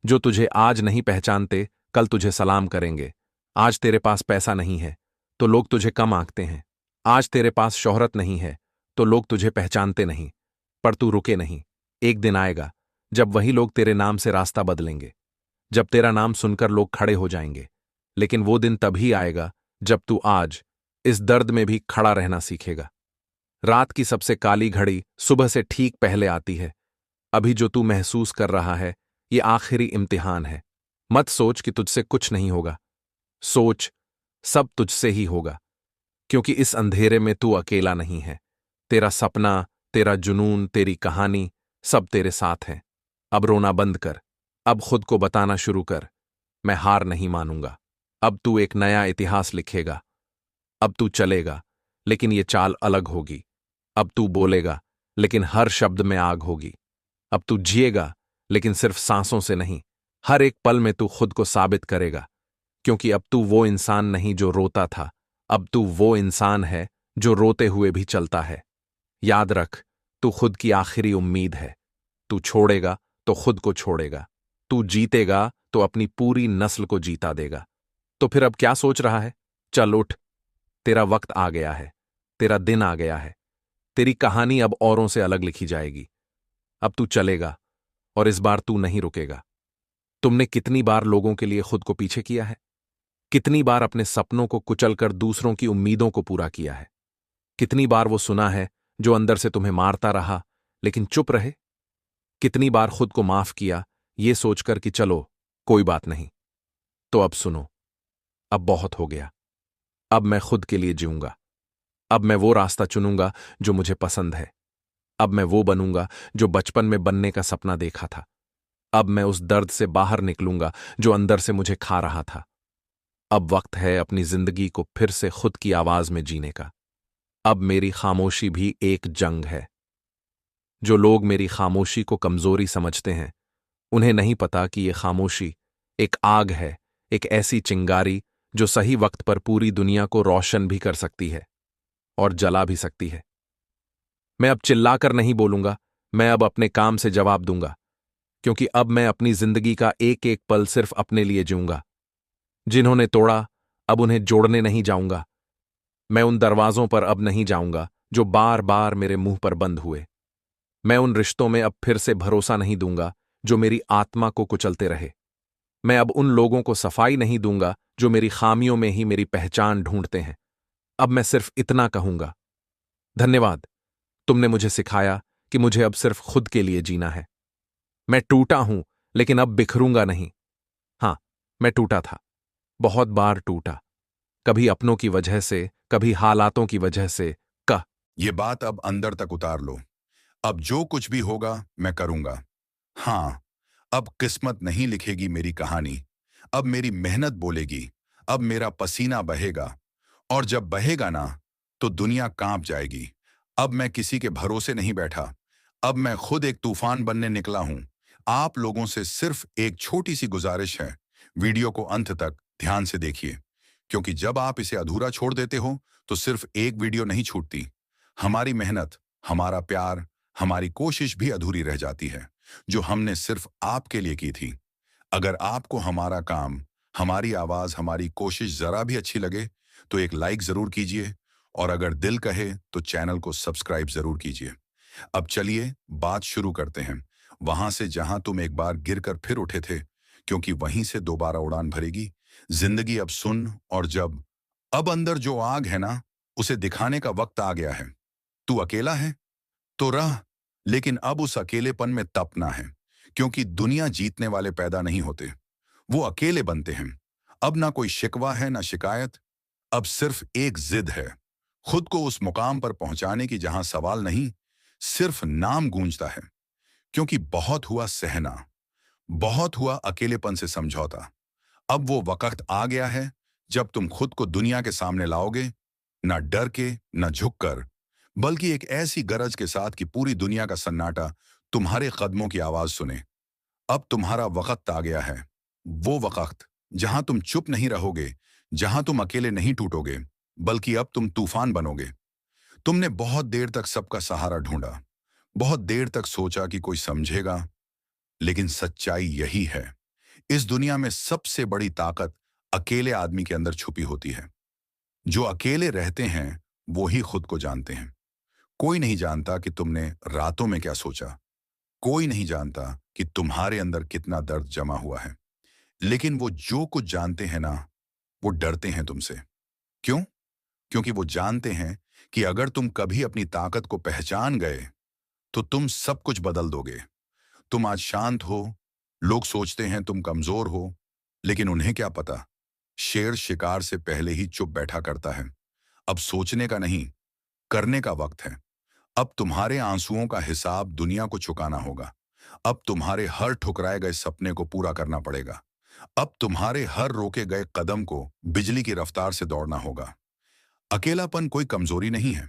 जो तुझे आज नहीं पहचानते, कल तुझे सलाम करेंगे। आज तेरे पास पैसा नहीं है, तो लोग तुझे कम आंकते हैं। आज तेरे पास शोहरत नहीं है, तो लोग तुझे पहचानते नहीं। पर तू रुके नहीं। एक दिन आएगा जब वही लोग तेरे नाम से रास्ता बदलेंगे, जब तेरा नाम सुनकर लोग खड़े हो जाएंगे। लेकिन वो दिन तभी आएगा जब तू आज इस दर्द में भी खड़ा रहना सीखेगा। रात की सबसे काली घड़ी सुबह से ठीक पहले आती है। अभी जो तू महसूस कर रहा है, ये आखिरी इम्तिहान है। मत सोच कि तुझसे कुछ नहीं होगा। सोच, सब तुझसे ही होगा, क्योंकि इस अंधेरे में तू अकेला नहीं है। तेरा सपना, तेरा जुनून, तेरी कहानी, सब तेरे साथ हैं। अब रोना बंद कर। अब खुद को बताना शुरू कर, मैं हार नहीं मानूंगा। अब तू एक नया इतिहास लिखेगा। अब तू चलेगा, लेकिन ये चाल अलग होगी। अब तू बोलेगा, लेकिन हर शब्द में आग होगी। अब तू जिएगा, लेकिन सिर्फ सांसों से नहीं, हर एक पल में तू खुद को साबित करेगा। क्योंकि अब तू वो इंसान नहीं जो रोता था, अब तू वो इंसान है जो रोते हुए भी चलता है। याद रख, तू खुद की आखिरी उम्मीद है। तू छोड़ेगा तो खुद को छोड़ेगा। तू जीतेगा तो अपनी पूरी नस्ल को जीता देगा। तो फिर अब क्या सोच रहा है? चल उठ, तेरा वक्त आ गया है, तेरा दिन आ गया है। तेरी कहानी अब औरों से अलग लिखी जाएगी। अब तू चलेगा, और इस बार तू नहीं रुकेगा। तुमने कितनी बार लोगों के लिए खुद को पीछे किया है? कितनी बार अपने सपनों को कुचलकर दूसरों की उम्मीदों को पूरा किया है? कितनी बार वो सुना है जो अंदर से तुम्हें मारता रहा लेकिन चुप रहे? कितनी बार खुद को माफ किया ये सोचकर कि चलो कोई बात नहीं? तो अब सुनो, अब बहुत हो गया। अब मैं खुद के लिए जीऊंगा। अब मैं वो रास्ता चुनूंगा जो मुझे पसंद है। अब मैं वो बनूंगा जो बचपन में बनने का सपना देखा था। अब मैं उस दर्द से बाहर निकलूंगा जो अंदर से मुझे खा रहा था। अब वक्त है अपनी जिंदगी को फिर से खुद की आवाज में जीने का। अब मेरी खामोशी भी एक जंग है। जो लोग मेरी खामोशी को कमजोरी समझते हैं, उन्हें नहीं पता कि यह खामोशी एक आग है, एक ऐसी चिंगारी जो सही वक्त पर पूरी दुनिया को रोशन भी कर सकती है और जला भी सकती है। मैं अब चिल्लाकर नहीं बोलूंगा, मैं अब अपने काम से जवाब दूंगा, क्योंकि अब मैं अपनी जिंदगी का एक एक पल सिर्फ अपने लिए जीऊंगा। जिन्होंने तोड़ा, अब उन्हें जोड़ने नहीं जाऊंगा। मैं उन दरवाजों पर अब नहीं जाऊंगा जो बार बार मेरे मुंह पर बंद हुए। मैं उन रिश्तों में अब फिर से भरोसा नहीं दूंगा जो मेरी आत्मा को कुचलते रहे। मैं अब उन लोगों को सफाई नहीं दूंगा जो मेरी खामियों में ही मेरी पहचान ढूंढते हैं। अब मैं सिर्फ इतना कहूंगा, धन्यवाद, तुमने मुझे सिखाया कि मुझे अब सिर्फ खुद के लिए जीना है। मैं टूटा हूं, लेकिन अब बिखरूंगा नहीं। हां, मैं टूटा था, बहुत बार टूटा, कभी अपनों की वजह से, कभी हालातों की वजह से। ये बात अब अंदर तक उतार लो। अब जो कुछ भी होगा मैं करूंगा। हाँ, अब किस्मत नहीं लिखेगी मेरी कहानी, अब मेरी मेहनत बोलेगी। अब मेरा पसीना बहेगा, और जब बहेगा ना, तो दुनिया कांप जाएगी। अब मैं किसी के भरोसे नहीं बैठा, अब मैं खुद एक तूफान बनने निकला हूं। आप लोगों से सिर्फ एक छोटी सी गुजारिश है, वीडियो को अंत तक ध्यान से देखिए, क्योंकि जब आप इसे अधूरा छोड़ देते हो तो सिर्फ एक वीडियो नहीं छूटती, हमारी मेहनत, हमारा प्यार, हमारी कोशिश भी अधूरी रह जाती है, जो हमने सिर्फ आपके लिए की थी। अगर आपको हमारा काम, हमारी आवाज, हमारी कोशिश जरा भी अच्छी लगे तो एक लाइक जरूर कीजिए, और अगर दिल कहे तो चैनल को सब्सक्राइब जरूर कीजिए। अब चलिए बात शुरू करते हैं, वहां से जहां तुम एक बार गिरकर फिर उठे थे, क्योंकि वहीं से दोबारा उड़ान भरेगी जिंदगी। अब सुन, और जब अब अंदर जो आग है ना, उसे दिखाने का वक्त आ गया है। तू अकेला है तो रह, लेकिन अब उस अकेलेपन में तपना है, क्योंकि दुनिया जीतने वाले पैदा नहीं होते, वो अकेले बनते हैं। अब ना कोई शिकवा है ना शिकायत, अब सिर्फ एक जिद है, खुद को उस मुकाम पर पहुंचाने की जहां सवाल नहीं, सिर्फ नाम गूंजता है। क्योंकि बहुत हुआ सहना, बहुत हुआ अकेलेपन से समझौता। अब वो वक्त आ गया है जब तुम खुद को दुनिया के सामने लाओगे, ना डर के, ना झुककर, बल्कि एक ऐसी गरज के साथ कि पूरी दुनिया का सन्नाटा तुम्हारे कदमों की आवाज सुने। अब तुम्हारा वक्त आ गया है, वो वक्त जहां तुम चुप नहीं रहोगे, जहां तुम अकेले नहीं टूटोगे, बल्कि अब तुम तूफान बनोगे। तुमने बहुत देर तक सबका सहारा ढूंढा, बहुत देर तक सोचा कि कोई समझेगा, लेकिन सच्चाई यही है, इस दुनिया में सबसे बड़ी ताकत अकेले आदमी के अंदर छुपी होती है। जो अकेले रहते हैं वो ही खुद को जानते हैं। कोई नहीं जानता कि तुमने रातों में क्या सोचा, कोई नहीं जानता कि तुम्हारे अंदर कितना दर्द जमा हुआ है, लेकिन वो जो कुछ जानते हैं ना, वो डरते हैं तुमसे। क्यों? क्योंकि वो जानते हैं कि अगर तुम कभी अपनी ताकत को पहचान गए तो तुम सब कुछ बदल दोगे। तुम आज शांत हो, लोग सोचते हैं तुम कमजोर हो, लेकिन उन्हें क्या पता, शेर शिकार से पहले ही चुप बैठा करता है। अब सोचने का नहीं, करने का वक्त है। अब तुम्हारे आंसुओं का हिसाब दुनिया को चुकाना होगा। अब तुम्हारे हर ठुकराए गए सपने को पूरा करना पड़ेगा। अब तुम्हारे हर रोके गए कदम को बिजली की रफ्तार से दौड़ना होगा। अकेलापन कोई कमजोरी नहीं है,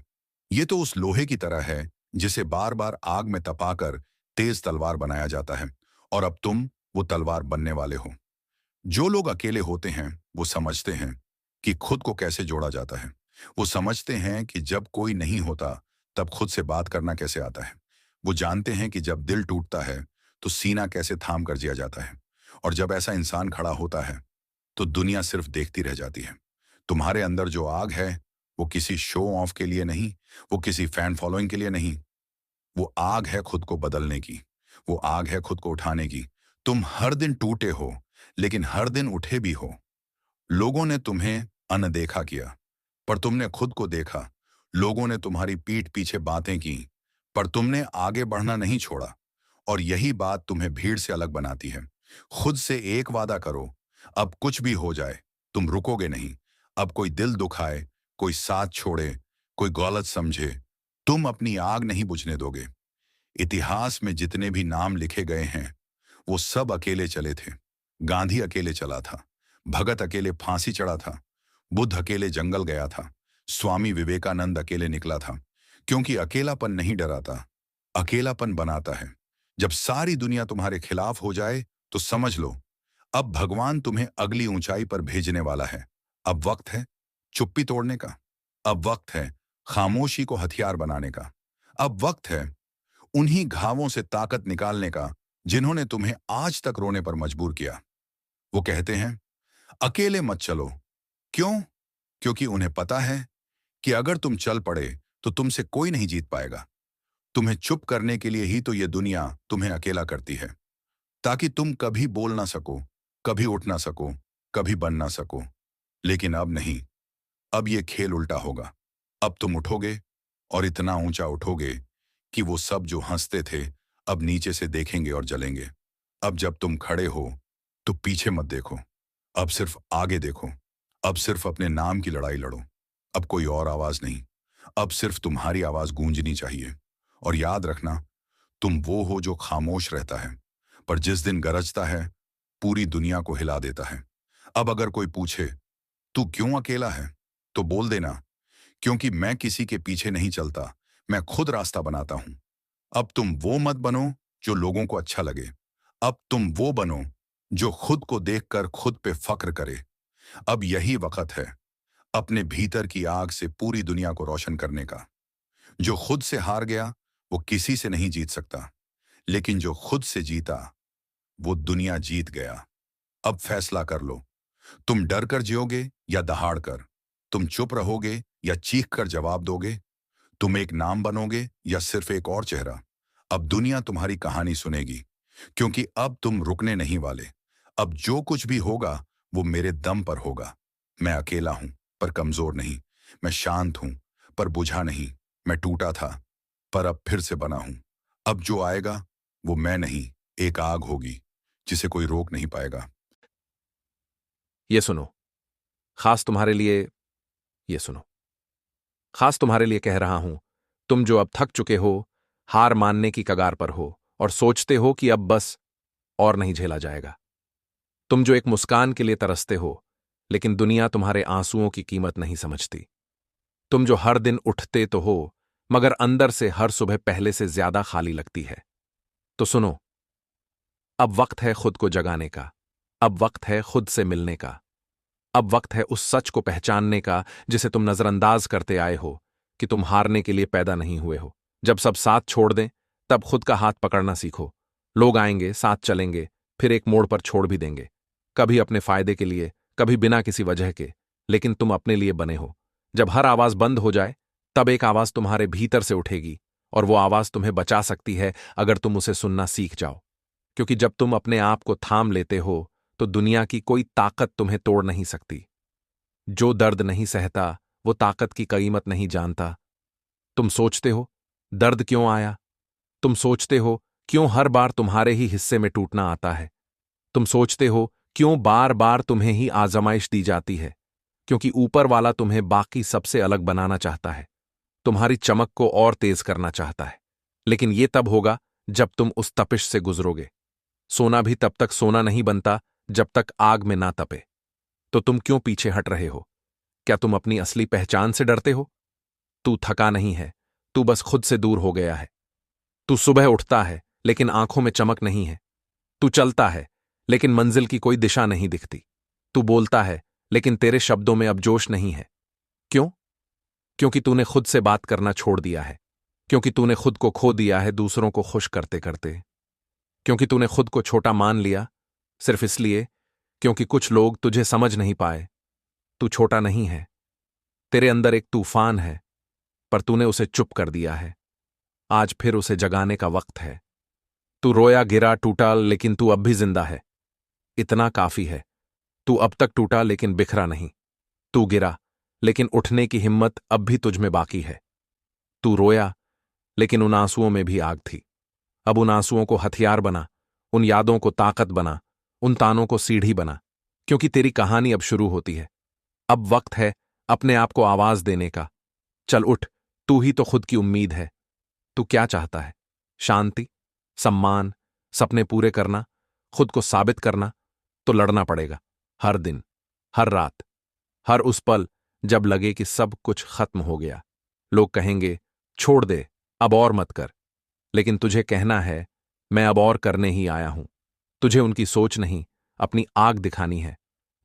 ये तो उस लोहे की तरह है जिसे बार बार आग में तपाकर तेज तलवार बनाया जाता है, और अब तुम वो तलवार बनने वाले हो। जो लोग अकेले होते हैं वो समझते हैं कि खुद को कैसे जोड़ा जाता है। वो समझते हैं कि जब कोई नहीं होता तब खुद से बात करना कैसे आता है। वो जानते हैं कि जब दिल टूटता है तो सीना कैसे थाम कर जिया जाता है, और जब ऐसा इंसान खड़ा होता है तो दुनिया सिर्फ देखती रह जाती है। तुम्हारे अंदर जो आग है वो किसी शो ऑफ के लिए नहीं, वो किसी फैन फॉलोइंग के लिए नहीं, वो आग है खुद को बदलने की, वो आग है खुद को उठाने की। तुम हर दिन टूटे हो, लेकिन हर दिन उठे भी हो। लोगों ने तुम्हें अनदेखा किया, पर तुमने खुद को देखा। लोगों ने तुम्हारी पीठ पीछे बातें की, पर तुमने आगे बढ़ना नहीं छोड़ा। और यही बात तुम्हें भीड़ से अलग बनाती है। खुद से एक वादा करो, अब कुछ भी हो जाए तुम रुकोगे नहीं। अब कोई दिल दुखाए, कोई साथ छोड़े, कोई गलत समझे, तुम अपनी आग नहीं बुझने दोगे। इतिहास में जितने भी नाम लिखे गए हैं वो सब अकेले चले थे। गांधी अकेले चला था, भगत अकेले फांसी चढ़ा था, बुद्ध अकेले जंगल गया था, स्वामी विवेकानंद अकेले निकला था। क्योंकि अकेलापन नहीं डराता, अकेलापन बनाता है। जब सारी दुनिया तुम्हारे खिलाफ हो जाए तो समझ लो, अब भगवान तुम्हें अगली ऊंचाई पर भेजने वाला है। अब वक्त है चुप्पी तोड़ने का, अब वक्त है खामोशी को हथियार बनाने का, अब वक्त है उन्हीं घावों से ताकत निकालने का जिन्होंने तुम्हें आज तक रोने पर मजबूर किया। वो कहते हैं अकेले मत चलो। क्यों? क्योंकि उन्हें पता है कि अगर तुम चल पड़े तो तुमसे कोई नहीं जीत पाएगा। तुम्हें चुप करने के लिए ही तो ये दुनिया तुम्हें अकेला करती है, ताकि तुम कभी बोल ना सको, कभी उठ ना सको, कभी बन ना सको। लेकिन अब नहीं, अब ये खेल उल्टा होगा। अब तुम उठोगे, और इतना ऊंचा उठोगे कि वो सब जो हंसते थे अब नीचे से देखेंगे और जलेंगे। अब जब तुम खड़े हो तो पीछे मत देखो, अब सिर्फ आगे देखो। अब सिर्फ अपने नाम की लड़ाई लड़ो। अब कोई और आवाज नहीं, अब सिर्फ तुम्हारी आवाज गूंजनी चाहिए। और याद रखना, तुम वो हो जो खामोश रहता है, पर जिस दिन गरजता है पूरी दुनिया को हिला देता है। अब अगर कोई पूछे तू क्यों अकेला है, तो बोल देना, क्योंकि मैं किसी के पीछे नहीं चलता, मैं खुद रास्ता बनाता हूं। अब तुम वो मत बनो जो लोगों को अच्छा लगे, अब तुम वो बनो जो खुद को देखकर खुद पे फक्र करे। अब यही वक्त है अपने भीतर की आग से पूरी दुनिया को रोशन करने का। जो खुद से हार गया वो किसी से नहीं जीत सकता, लेकिन जो खुद से जीता वो दुनिया जीत गया। अब फैसला कर लो, तुम डर कर जियोगे या दहाड़ कर? तुम चुप रहोगे या चीख कर जवाब दोगे? तुम एक नाम बनोगे या सिर्फ एक और चेहरा? अब दुनिया तुम्हारी कहानी सुनेगी, क्योंकि अब तुम रुकने नहीं वाले। अब जो कुछ भी होगा वो मेरे दम पर होगा। मैं अकेला हूं पर कमजोर नहीं। मैं शांत हूं पर बुझा नहीं। मैं टूटा था पर अब फिर से बना हूं। अब जो आएगा वो मैं नहीं, एक आग होगी जिसे कोई रोक नहीं पाएगा। ये सुनो, खास तुम्हारे लिए। ये सुनो, खास तुम्हारे लिए कह रहा हूं। तुम जो अब थक चुके हो, हार मानने की कगार पर हो और सोचते हो कि अब बस और नहीं झेला जाएगा। तुम जो एक मुस्कान के लिए तरसते हो, लेकिन दुनिया तुम्हारे आंसुओं की कीमत नहीं समझती। तुम जो हर दिन उठते तो हो, मगर अंदर से हर सुबह पहले से ज्यादा खाली लगती है। तो सुनो, अब वक्त है खुद को जगाने का। अब वक्त है खुद से मिलने का। अब वक्त है उस सच को पहचानने का जिसे तुम नजरअंदाज करते आए हो, कि तुम हारने के लिए पैदा नहीं हुए हो। जब सब साथ छोड़ दें, तब खुद का हाथ पकड़ना सीखो। लोग आएंगे, साथ चलेंगे, फिर एक मोड़ पर छोड़ भी देंगे। कभी अपने फायदे के लिए, कभी बिना किसी वजह के, लेकिन तुम अपने लिए बने हो। जब हर आवाज बंद हो जाए, तब एक आवाज तुम्हारे भीतर से उठेगी, और वो आवाज तुम्हें बचा सकती है अगर तुम उसे सुनना सीख जाओ। क्योंकि जब तुम अपने आप को थाम लेते हो, तो दुनिया की कोई ताकत तुम्हें तोड़ नहीं सकती। जो दर्द नहीं सहता वो ताकत की कीमत नहीं जानता। तुम सोचते हो दर्द क्यों आया? तुम सोचते हो क्यों हर बार तुम्हारे ही हिस्से में टूटना आता है? तुम सोचते हो क्यों बार बार तुम्हें ही आजमाइश दी जाती है? क्योंकि ऊपर वाला तुम्हें बाकी सबसे अलग बनाना चाहता है, तुम्हारी चमक को और तेज करना चाहता है। लेकिन ये तब होगा जब तुम उस तपिश से गुजरोगे। सोना भी तब तक सोना नहीं बनता जब तक आग में ना तपे। तो तुम क्यों पीछे हट रहे हो? क्या तुम अपनी असली पहचान से डरते हो? तू थका नहीं है, तू बस खुद से दूर हो गया है। तू सुबह उठता है लेकिन आंखों में चमक नहीं है। तू चलता है लेकिन मंजिल की कोई दिशा नहीं दिखती। तू बोलता है लेकिन तेरे शब्दों में अब जोश नहीं है। क्यों? क्योंकि तूने खुद से बात करना छोड़ दिया है। क्योंकि तूने खुद को खो दिया है दूसरों को खुश करते करते। क्योंकि तूने खुद को छोटा मान लिया, सिर्फ इसलिए क्योंकि कुछ लोग तुझे समझ नहीं पाए। तू छोटा नहीं है, तेरे अंदर एक तूफान है, पर तूने उसे चुप कर दिया है। आज फिर उसे जगाने का वक्त है। तू रोया, गिरा, टूटा, लेकिन तू अब भी जिंदा है। इतना काफी है। तू अब तक टूटा लेकिन बिखरा नहीं। तू गिरा लेकिन उठने की हिम्मत अब भी तुझ में बाकी है। तू रोया लेकिन उन आंसुओं में भी आग थी। अब उन आंसुओं को हथियार बना, उन यादों को ताकत बना, उन तानों को सीढ़ी बना, क्योंकि तेरी कहानी अब शुरू होती है। अब वक्त है अपने आप को आवाज देने का। चल उठ, तू ही तो खुद की उम्मीद है। तू क्या चाहता है? शांति, सम्मान, सपने पूरे करना, खुद को साबित करना? तो लड़ना पड़ेगा। हर दिन, हर रात, हर उस पल जब लगे कि सब कुछ खत्म हो गया। लोग कहेंगे छोड़ दे, अब और मत कर। लेकिन तुझे कहना है मैं अब और करने ही आया हूं। तुझे उनकी सोच नहीं, अपनी आग दिखानी है।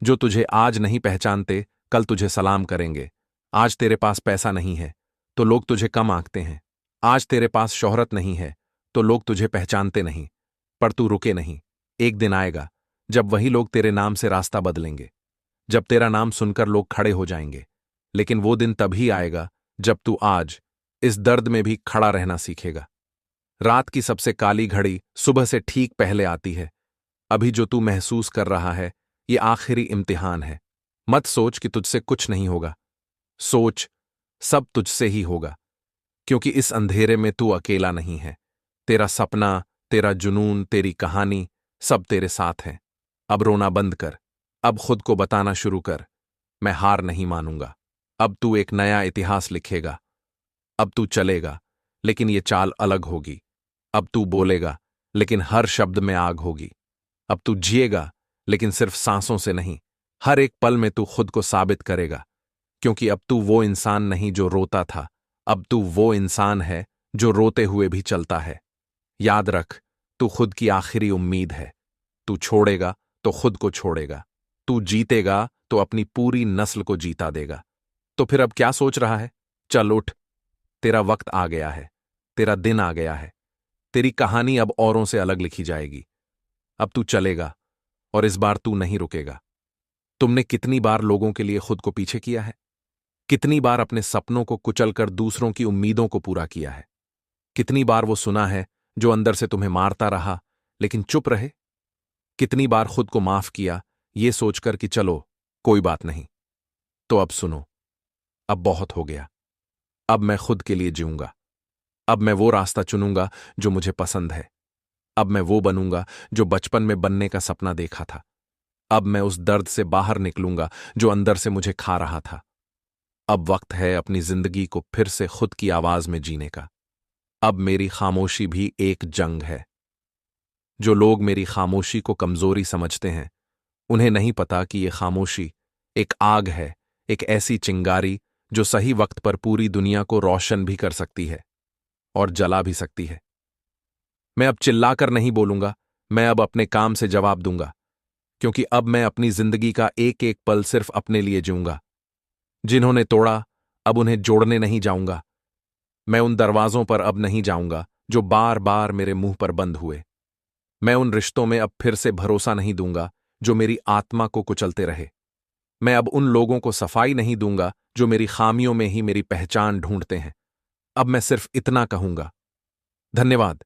जो तुझे आज नहीं पहचानते, कल तुझे सलाम करेंगे। आज तेरे पास पैसा नहीं है तो लोग तुझे कम आंकते हैं। आज तेरे पास शोहरत नहीं है तो लोग तुझे पहचानते नहीं। पर तू रुके नहीं। एक दिन आएगा जब वही लोग तेरे नाम से रास्ता बदलेंगे, जब तेरा नाम सुनकर लोग खड़े हो जाएंगे। लेकिन वो दिन तभी आएगा जब तू आज इस दर्द में भी खड़ा रहना सीखेगा। रात की सबसे काली घड़ी सुबह से ठीक पहले आती है। अभी जो तू महसूस कर रहा है, ये आखिरी इम्तिहान है। मत सोच कि तुझसे कुछ नहीं होगा। सोच सब तुझसे ही होगा, क्योंकि इस अंधेरे में तू अकेला नहीं है। तेरा सपना, तेरा जुनून, तेरी कहानी सब तेरे साथ है। अब रोना बंद कर। अब खुद को बताना शुरू कर, मैं हार नहीं मानूंगा। अब तू एक नया इतिहास लिखेगा। अब तू चलेगा लेकिन ये चाल अलग होगी। अब तू बोलेगा लेकिन हर शब्द में आग होगी। अब तू जिएगा लेकिन सिर्फ सांसों से नहीं, हर एक पल में तू खुद को साबित करेगा। क्योंकि अब तू वो इंसान नहीं जो रोता था, अब तू वो इंसान है जो रोते हुए भी चलता है। याद रख, तू खुद की आखिरी उम्मीद है। तू छोड़ेगा तो खुद को छोड़ेगा। तू जीतेगा तो अपनी पूरी नस्ल को जीता देगा। तो फिर अब क्या सोच रहा है? चल उठ, तेरा वक्त आ गया है, तेरा दिन आ गया है। तेरी कहानी अब औरों से अलग लिखी जाएगी। अब तू चलेगा और इस बार तू नहीं रुकेगा। तुमने कितनी बार लोगों के लिए खुद को पीछे किया है? कितनी बार अपने सपनों को कुचलकर दूसरों की उम्मीदों को पूरा किया है? कितनी बार वो सुना है जो अंदर से तुम्हें मारता रहा लेकिन चुप रहे? कितनी बार खुद को माफ किया ये सोचकर कि चलो कोई बात नहीं? तो अब सुनो, अब बहुत हो गया। अब मैं खुद के लिए जीऊंगा। अब मैं वो रास्ता चुनूंगा जो मुझे पसंद है। अब मैं वो बनूंगा जो बचपन में बनने का सपना देखा था। अब मैं उस दर्द से बाहर निकलूंगा जो अंदर से मुझे खा रहा था। अब वक्त है अपनी जिंदगी को फिर से खुद की आवाज में जीने का। अब मेरी खामोशी भी एक जंग है। जो लोग मेरी खामोशी को कमजोरी समझते हैं, उन्हें नहीं पता कि यह खामोशी एक आग है, एक ऐसी चिंगारी जो सही वक्त पर पूरी दुनिया को रोशन भी कर सकती है और जला भी सकती है। मैं अब चिल्लाकर नहीं बोलूंगा, मैं अब अपने काम से जवाब दूंगा, क्योंकि अब मैं अपनी जिंदगी का एक एक पल सिर्फ अपने लिए जीऊंगा। जिन्होंने तोड़ा, अब उन्हें जोड़ने नहीं जाऊंगा। मैं उन दरवाजों पर अब नहीं जाऊंगा जो बार बार मेरे मुंह पर बंद हुए। मैं उन रिश्तों में अब फिर से भरोसा नहीं दूंगा जो मेरी आत्मा को कुचलते रहे। मैं अब उन लोगों को सफाई नहीं दूंगा जो मेरी खामियों में ही मेरी पहचान ढूंढते हैं। अब मैं सिर्फ इतना कहूंगा, धन्यवाद,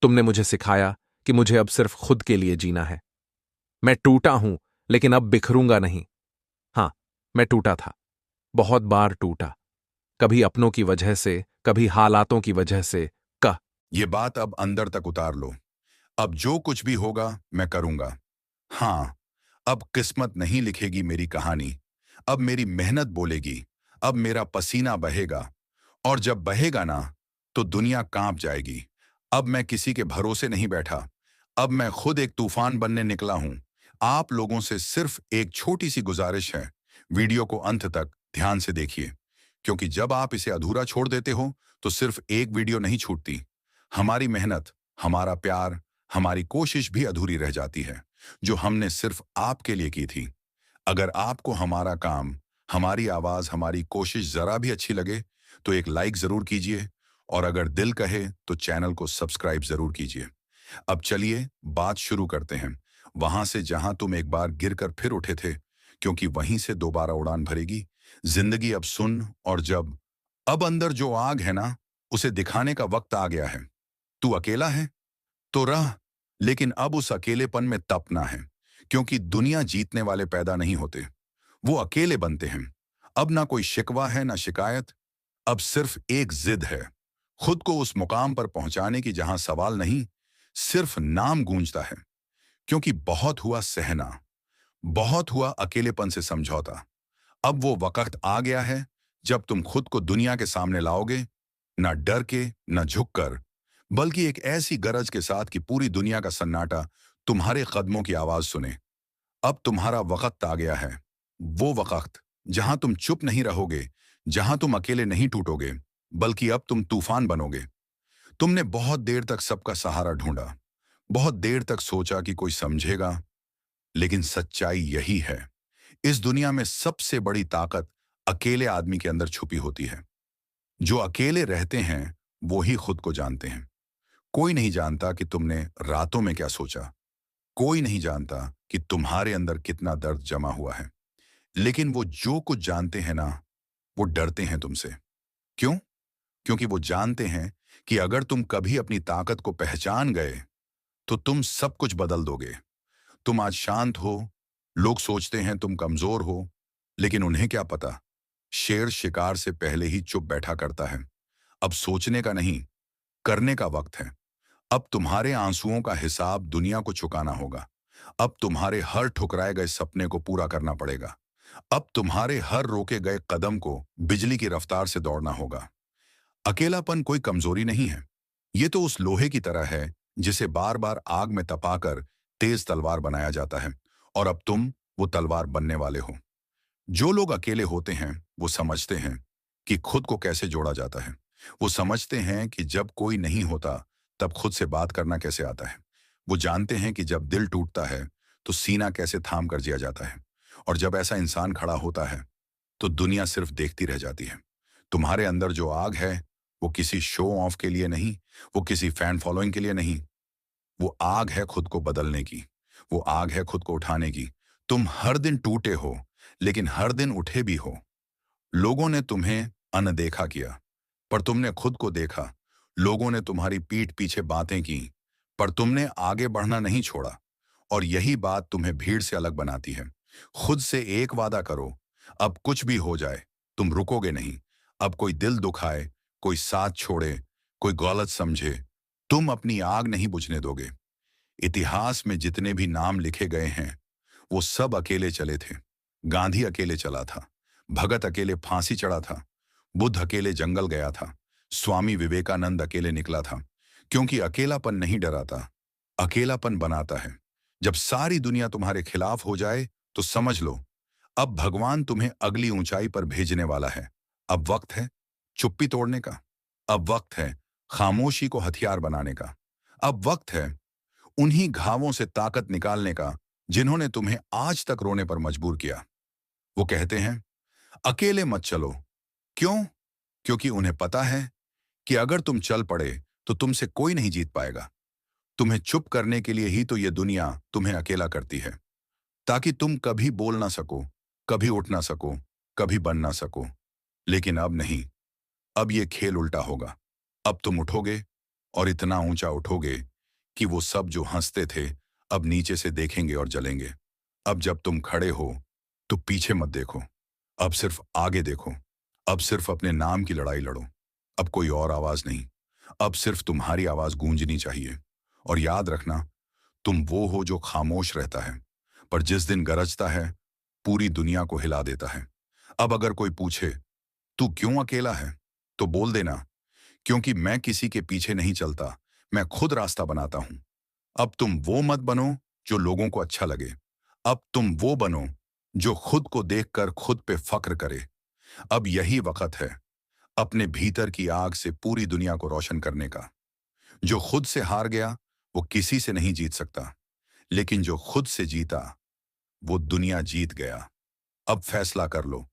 तुमने मुझे सिखाया कि मुझे अब सिर्फ खुद के लिए जीना है। मैं टूटा हूं, लेकिन अब बिखरूंगा नहीं। हां, मैं टूटा था, बहुत बार टूटा, कभी अपनों की वजह से, कभी हालातों की वजह से। ये बात अब अंदर तक उतार लो। अब जो कुछ भी होगा मैं करूंगा। हाँ, अब किस्मत नहीं लिखेगी मेरी कहानी। अब मेरी मेहनत बोलेगी। अब मेरा पसीना बहेगा। और जब बहेगा ना, तो दुनिया कांप जाएगी। अब मैं किसी के भरोसे नहीं बैठा। अब मैं खुद एक तूफान बनने निकला हूं। आप लोगों से सिर्फ एक छोटी सी गुजारिश है, वीडियो को अंत तक ध्यान से देखिए, क्योंकि जब आप इसे अधूरा छोड़ देते हो तो सिर्फ एक वीडियो नहीं छूटती, हमारी मेहनत, हमारा प्यार, हमारी कोशिश भी अधूरी रह जाती है, जो हमने सिर्फ आपके लिए की थी। अगर आपको हमारा काम, हमारी आवाज, हमारी कोशिश जरा भी अच्छी लगे तो एक लाइक जरूर कीजिए, और अगर दिल कहे तो चैनल को सब्सक्राइब जरूर कीजिए। अब चलिए बात शुरू करते हैं, वहां से जहां तुम एक बार गिरकर फिर उठे थे, क्योंकि वहीं से दोबारा उड़ान भरेगी जिंदगी। अब सुन, और जब अब अंदर जो आग है ना, उसे दिखाने का वक्त आ गया है। तू अकेला है तो रह, लेकिन अब उस अकेलेपन में तपना है, क्योंकि दुनिया जीतने वाले पैदा नहीं होते, वो अकेले बनते हैं। अब ना कोई शिकवा है ना शिकायत, अब सिर्फ एक जिद है, खुद को उस मुकाम पर पहुंचाने की जहां सवाल नहीं, सिर्फ नाम गूंजता है। क्योंकि बहुत हुआ सहना, बहुत हुआ अकेलेपन से समझौता। अब वो वक्त आ गया है जब तुम खुद को दुनिया के सामने लाओगे, ना डर के, ना झुककर, बल्कि एक ऐसी गरज के साथ कि पूरी दुनिया का सन्नाटा तुम्हारे कदमों की आवाज सुने। अब तुम्हारा वक्त आ गया है, वो वक्त जहां तुम चुप नहीं रहोगे, जहां तुम अकेले नहीं टूटोगे, बल्कि अब तुम तूफान बनोगे। तुमने बहुत देर तक सबका सहारा ढूंढा, बहुत देर तक सोचा कि कोई समझेगा, लेकिन सच्चाई यही है, इस दुनिया में सबसे बड़ी ताकत अकेले आदमी के अंदर छुपी होती है। जो अकेले रहते हैं वो ही खुद को जानते हैं। कोई नहीं जानता कि तुमने रातों में क्या सोचा, कोई नहीं जानता कि तुम्हारे अंदर कितना दर्द जमा हुआ है, लेकिन वो जो कुछ जानते हैं ना, वो डरते हैं तुमसे। क्यों? क्योंकि वो जानते हैं कि अगर तुम कभी अपनी ताकत को पहचान गए तो तुम सब कुछ बदल दोगे। तुम आज शांत हो, लोग सोचते हैं तुम कमजोर हो, लेकिन उन्हें क्या पता, शेर शिकार से पहले ही चुप बैठा करता है। अब सोचने का नहीं, करने का वक्त है। अब तुम्हारे आंसुओं का हिसाब दुनिया को चुकाना होगा। अब तुम्हारे हर ठुकराए गए सपने को पूरा करना पड़ेगा। अब तुम्हारे हर रोके गए कदम को बिजली की रफ्तार से दौड़ना होगा। अकेलापन कोई कमजोरी नहीं है, ये तो उस लोहे की तरह है जिसे बार बार आग में तपाकर तेज तलवार बनाया जाता है, और अब तुम वो तलवार बनने वाले हो। जो लोग अकेले होते हैं वो समझते हैं कि खुद को कैसे जोड़ा जाता है। वो समझते हैं कि जब कोई नहीं होता तब खुद से बात करना कैसे आता है। वो जानते हैं कि जब दिल टूटता है तो सीना कैसे थाम कर जिया जाता है। और जब ऐसा इंसान खड़ा होता है तो दुनिया सिर्फ देखती रह जाती है। तुम्हारे अंदर जो आग है वो किसी शो ऑफ के लिए नहीं, वो किसी फैन फॉलोइंग के लिए नहीं, वो आग है खुद को बदलने की, वो आग है खुद को उठाने की। तुम हर दिन टूटे हो, लेकिन हर दिन उठे भी हो। लोगों ने तुम्हें अनदेखा किया, पर तुमने खुद को देखा। लोगों ने तुम्हारी पीठ पीछे बातें की, पर तुमने आगे बढ़ना नहीं छोड़ा। और यही बात तुम्हें भीड़ से अलग बनाती है। खुद से एक वादा करो, अब कुछ भी हो जाए तुम रुकोगे नहीं। अब कोई दिल दुखाए, कोई साथ छोड़े, कोई गलत समझे, तुम अपनी आग नहीं बुझने दोगे। इतिहास में जितने भी नाम लिखे गए हैं वो सब अकेले चले थे। गांधी अकेले चला था, भगत अकेले फांसी चढ़ा था, बुद्ध अकेले जंगल गया था, स्वामी विवेकानंद अकेले निकला था। क्योंकि अकेलापन नहीं डराता, अकेलापन बनाता है। जब सारी दुनिया तुम्हारे खिलाफ हो जाए तो समझ लो अब भगवान तुम्हें अगली ऊंचाई पर भेजने वाला है। अब वक्त है चुप्पी तोड़ने का, अब वक्त है खामोशी को हथियार बनाने का, अब वक्त है उन्हीं घावों से ताकत निकालने का जिन्होंने तुम्हें आज तक रोने पर मजबूर किया। वो कहते हैं अकेले मत चलो। क्यों? क्योंकि उन्हें पता है कि अगर तुम चल पड़े तो तुमसे कोई नहीं जीत पाएगा। तुम्हें चुप करने के लिए ही तो ये दुनिया तुम्हें अकेला करती है, ताकि तुम कभी बोल ना सको, कभी उठ ना सको, कभी बन ना सको। लेकिन अब नहीं, अब ये खेल उल्टा होगा। अब तुम उठोगे और इतना ऊंचा उठोगे कि वो सब जो हंसते थे अब नीचे से देखेंगे और जलेंगे। अब जब तुम खड़े हो तो पीछे मत देखो, अब सिर्फ आगे देखो। अब सिर्फ अपने नाम की लड़ाई लड़ो। अब कोई और आवाज नहीं, अब सिर्फ तुम्हारी आवाज गूंजनी चाहिए। और याद रखना, तुम वो हो जो खामोश रहता है, पर जिस दिन गरजता है पूरी दुनिया को हिला देता है। अब अगर कोई पूछे तू क्यों अकेला है, तो बोल देना क्योंकि मैं किसी के पीछे नहीं चलता, मैं खुद रास्ता बनाता हूं। अब तुम वो मत बनो जो लोगों को अच्छा लगे, अब तुम वो बनो जो खुद को देखकर खुद पे फक्र करे। अब यही वक्त है अपने भीतर की आग से पूरी दुनिया को रोशन करने का। जो खुद से हार गया वो किसी से नहीं जीत सकता, लेकिन जो खुद से जीता वो दुनिया जीत गया। अब फैसला कर लो,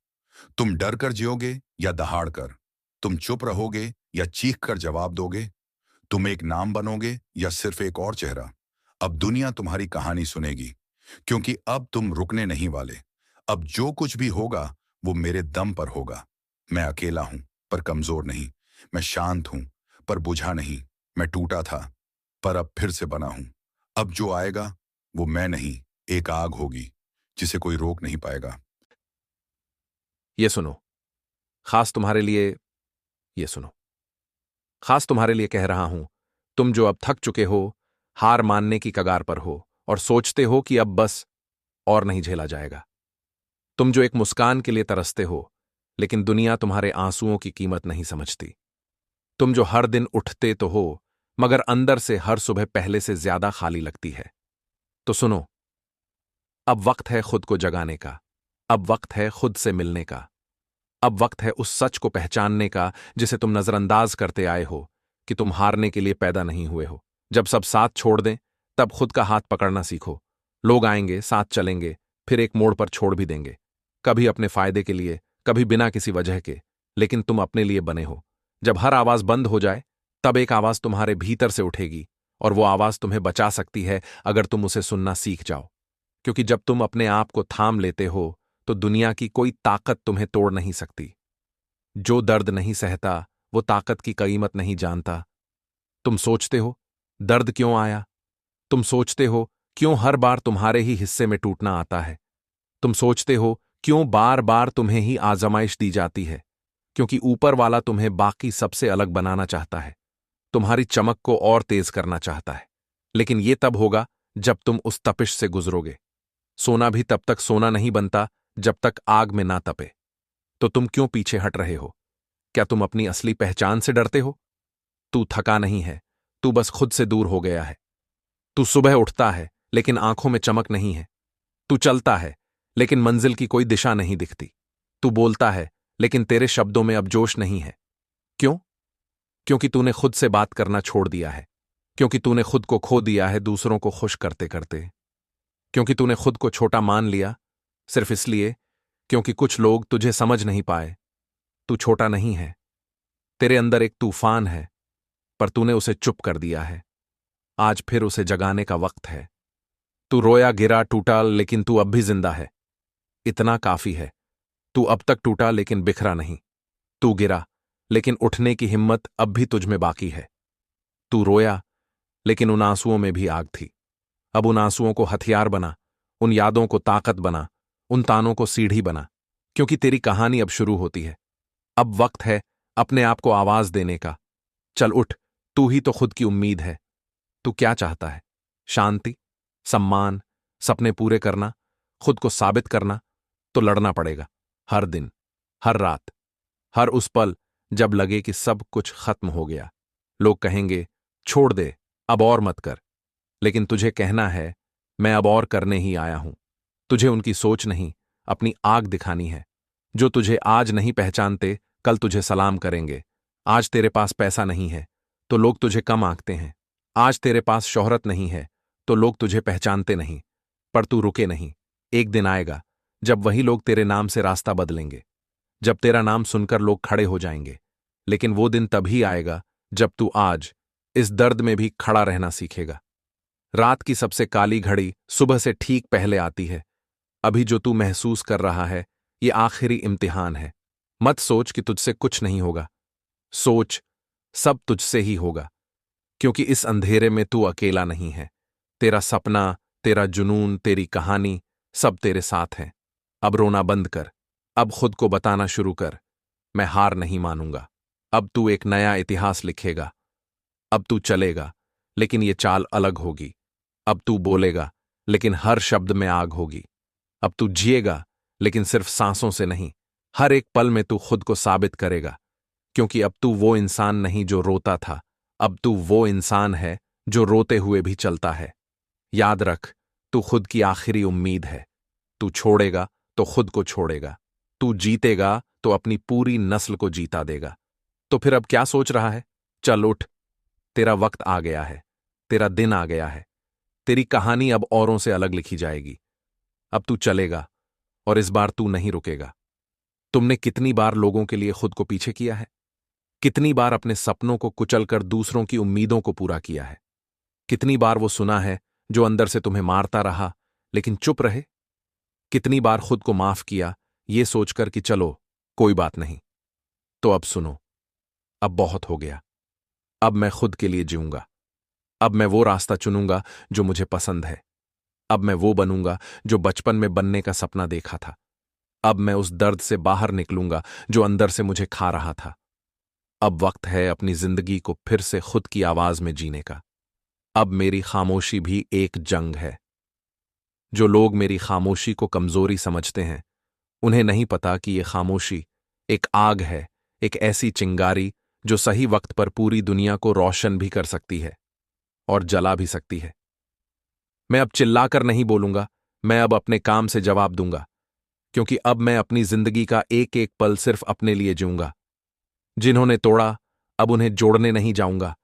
तुम डर कर जियोगे या दहाड़ कर, तुम चुप रहोगे या चीख कर जवाब दोगे, तुम एक नाम बनोगे या सिर्फ एक और चेहरा। अब दुनिया तुम्हारी कहानी सुनेगी, क्योंकि अब तुम रुकने नहीं वाले। अब जो कुछ भी होगा वो मेरे दम पर होगा। मैं अकेला हूं पर कमजोर नहीं, मैं शांत हूं पर बुझा नहीं, मैं टूटा था पर अब फिर से बना हूं। अब जो आएगा वो मैं नहीं, एक आग होगी जिसे कोई रोक नहीं पाएगा। ये सुनो, खास तुम्हारे लिए, ये सुनो, खास तुम्हारे लिए कह रहा हूं। तुम जो अब थक चुके हो, हार मानने की कगार पर हो और सोचते हो कि अब बस और नहीं झेला जाएगा। तुम जो एक मुस्कान के लिए तरसते हो, लेकिन दुनिया तुम्हारे आंसुओं की कीमत नहीं समझती। तुम जो हर दिन उठते तो हो, मगर अंदर से हर सुबह पहले से ज्यादा खाली लगती है। तो सुनो, अब वक्त है खुद को जगाने का, अब वक्त है खुद से मिलने का, अब वक्त है उस सच को पहचानने का जिसे तुम नजरअंदाज करते आए हो कि तुम हारने के लिए पैदा नहीं हुए हो। जब सब साथ छोड़ दें, तब खुद का हाथ पकड़ना सीखो। लोग आएंगे, साथ चलेंगे, फिर एक मोड़ पर छोड़ भी देंगे, कभी अपने फायदे के लिए, कभी बिना किसी वजह के, लेकिन तुम अपने लिए बने हो। जब हर आवाज बंद हो जाए, तब एक आवाज तुम्हारे भीतर से उठेगी, और वो आवाज तुम्हें बचा सकती है अगर तुम उसे सुनना सीख जाओ। क्योंकि जब तुम अपने आप को थाम लेते हो तो दुनिया की कोई ताकत तुम्हें तोड़ नहीं सकती। जो दर्द नहीं सहता वो ताकत की कीमत नहीं जानता। तुम सोचते हो दर्द क्यों आया? तुम सोचते हो क्यों हर बार तुम्हारे ही हिस्से में टूटना आता है? तुम सोचते हो क्यों बार बार तुम्हें ही आजमाइश दी जाती है? क्योंकि ऊपर वाला तुम्हें बाकी सबसे अलग बनाना चाहता है, तुम्हारी चमक को और तेज करना चाहता है। लेकिन ये तब होगा जब तुम उस तपिश से गुजरोगे। सोना भी तब तक सोना नहीं बनता जब तक आग में ना तपे। तो तुम क्यों पीछे हट रहे हो? क्या तुम अपनी असली पहचान से डरते हो? तू थका नहीं है, तू बस खुद से दूर हो गया है। तू सुबह उठता है लेकिन आंखों में चमक नहीं है। तू चलता है लेकिन मंजिल की कोई दिशा नहीं दिखती। तू बोलता है लेकिन तेरे शब्दों में अब जोश नहीं है। क्यों? क्योंकि तूने खुद से बात करना छोड़ दिया है। क्योंकि तूने खुद को खो दिया है दूसरों को खुश करते करते। क्योंकि तूने खुद को छोटा मान लिया सिर्फ इसलिए क्योंकि कुछ लोग तुझे समझ नहीं पाए। तू छोटा नहीं है, तेरे अंदर एक तूफान है, पर तूने उसे चुप कर दिया है। आज फिर उसे जगाने का वक्त है। तू रोया, गिरा, टूटा, लेकिन तू अब भी जिंदा है। इतना काफी है। तू अब तक टूटा लेकिन बिखरा नहीं। तू गिरा, लेकिन उठने की हिम्मत अब भी तुझ में बाकी है। तू रोया, लेकिन उन आंसुओं में भी आग थी। अब उन आंसुओं को हथियार बना, उन यादों को ताकत बना, उन तानों को सीढ़ी बना, क्योंकि तेरी कहानी अब शुरू होती है। अब वक्त है अपने आप को आवाज देने का। चल उठ, तू ही तो खुद की उम्मीद है। तू क्या चाहता है? शांति, सम्मान, सपने पूरे करना, खुद को साबित करना? तो लड़ना पड़ेगा। हर दिन, हर रात, हर उस पल जब लगे कि सब कुछ खत्म हो गया। लोग कहेंगे, छोड़ दे, अब और मत कर। लेकिन तुझे कहना है, मैं अब और करने ही आया हूं। तुझे उनकी सोच नहीं, अपनी आग दिखानी है। जो तुझे आज नहीं पहचानते, कल तुझे सलाम करेंगे। आज तेरे पास पैसा नहीं है, तो लोग तुझे कम आंकते हैं। आज तेरे पास शोहरत नहीं है, तो लोग तुझे पहचानते नहीं। पर तू रुके नहीं। एक दिन आएगा जब वही लोग तेरे नाम से रास्ता बदलेंगे, जब तेरा नाम सुनकर लोग खड़े हो जाएंगे। लेकिन वो दिन तभी आएगा जब तू आज इस दर्द में भी खड़ा रहना सीखेगा। रात की सबसे काली घड़ी सुबह से ठीक पहले आती है। अभी जो तू महसूस कर रहा है, ये आखिरी इम्तिहान है। मत सोच कि तुझसे कुछ नहीं होगा। सोच, सब तुझसे ही होगा, क्योंकि इस अंधेरे में तू अकेला नहीं है। तेरा सपना, तेरा जुनून, तेरी कहानी, सब तेरे साथ हैं। अब रोना बंद कर। अब खुद को बताना शुरू कर, मैं हार नहीं मानूंगा। अब तू एक नया इतिहास लिखेगा। अब तू चलेगा, लेकिन ये चाल अलग होगी। अब तू बोलेगा, लेकिन हर शब्द में आग होगी। अब तू जिएगा, लेकिन सिर्फ सांसों से नहीं, हर एक पल में तू खुद को साबित करेगा। क्योंकि अब तू वो इंसान नहीं जो रोता था, अब तू वो इंसान है जो रोते हुए भी चलता है। याद रख, तू खुद की आखिरी उम्मीद है। तू छोड़ेगा तो खुद को छोड़ेगा। तू जीतेगा तो अपनी पूरी नस्ल को जीता देगा। तो फिर अब क्या सोच रहा है? चल उठ, तेरा वक्त आ गया है, तेरा दिन आ गया है। तेरी कहानी अब औरों से अलग लिखी जाएगी। अब तू चलेगा, और इस बार तू नहीं रुकेगा। तुमने कितनी बार लोगों के लिए खुद को पीछे किया है? कितनी बार अपने सपनों को कुचलकर दूसरों की उम्मीदों को पूरा किया है? कितनी बार वो सुना है जो अंदर से तुम्हें मारता रहा, लेकिन चुप रहे? कितनी बार खुद को माफ किया, ये सोचकर कि चलो कोई बात नहीं? तो अब सुनो, अब बहुत हो गया। अब मैं खुद के लिए जीऊंगा। अब मैं वो रास्ता चुनूंगा जो मुझे पसंद है। अब मैं वो बनूंगा जो बचपन में बनने का सपना देखा था। अब मैं उस दर्द से बाहर निकलूंगा जो अंदर से मुझे खा रहा था। अब वक्त है अपनी जिंदगी को फिर से खुद की आवाज में जीने का। अब मेरी खामोशी भी एक जंग है। जो लोग मेरी खामोशी को कमजोरी समझते हैं, उन्हें नहीं पता कि यह खामोशी एक आग है, एक ऐसी चिंगारी जो सही वक्त पर पूरी दुनिया को रोशन भी कर सकती है और जला भी सकती है। मैं अब चिल्लाकर नहीं बोलूंगा, मैं अब अपने काम से जवाब दूंगा, क्योंकि अब मैं अपनी जिंदगी का एक एक पल सिर्फ अपने लिए जीऊंगा। जिन्होंने तोड़ा, अब उन्हें जोड़ने नहीं जाऊंगा।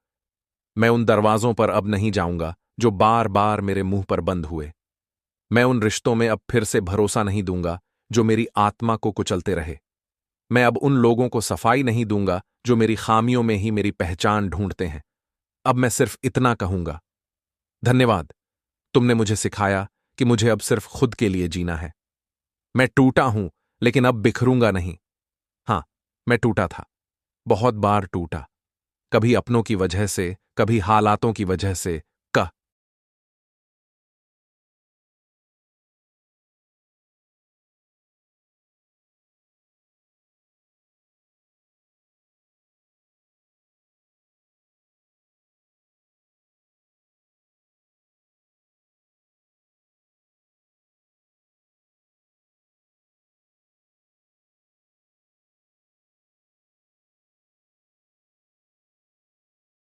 मैं उन दरवाजों पर अब नहीं जाऊंगा जो बार बार मेरे मुंह पर बंद हुए। मैं उन रिश्तों में अब फिर से भरोसा नहीं दूंगा जो मेरी आत्मा को कुचलते रहे। मैं अब उन लोगों को सफाई नहीं दूंगा जो मेरी खामियों में ही मेरी पहचान ढूंढते हैं। अब मैं सिर्फ इतना कहूंगा, धन्यवाद, तुमने मुझे सिखाया कि मुझे अब सिर्फ खुद के लिए जीना है। मैं टूटा हूं, लेकिन अब बिखरूंगा नहीं। हां, मैं टूटा था, बहुत बार टूटा। कभी अपनों की वजह से, कभी हालातों की वजह से,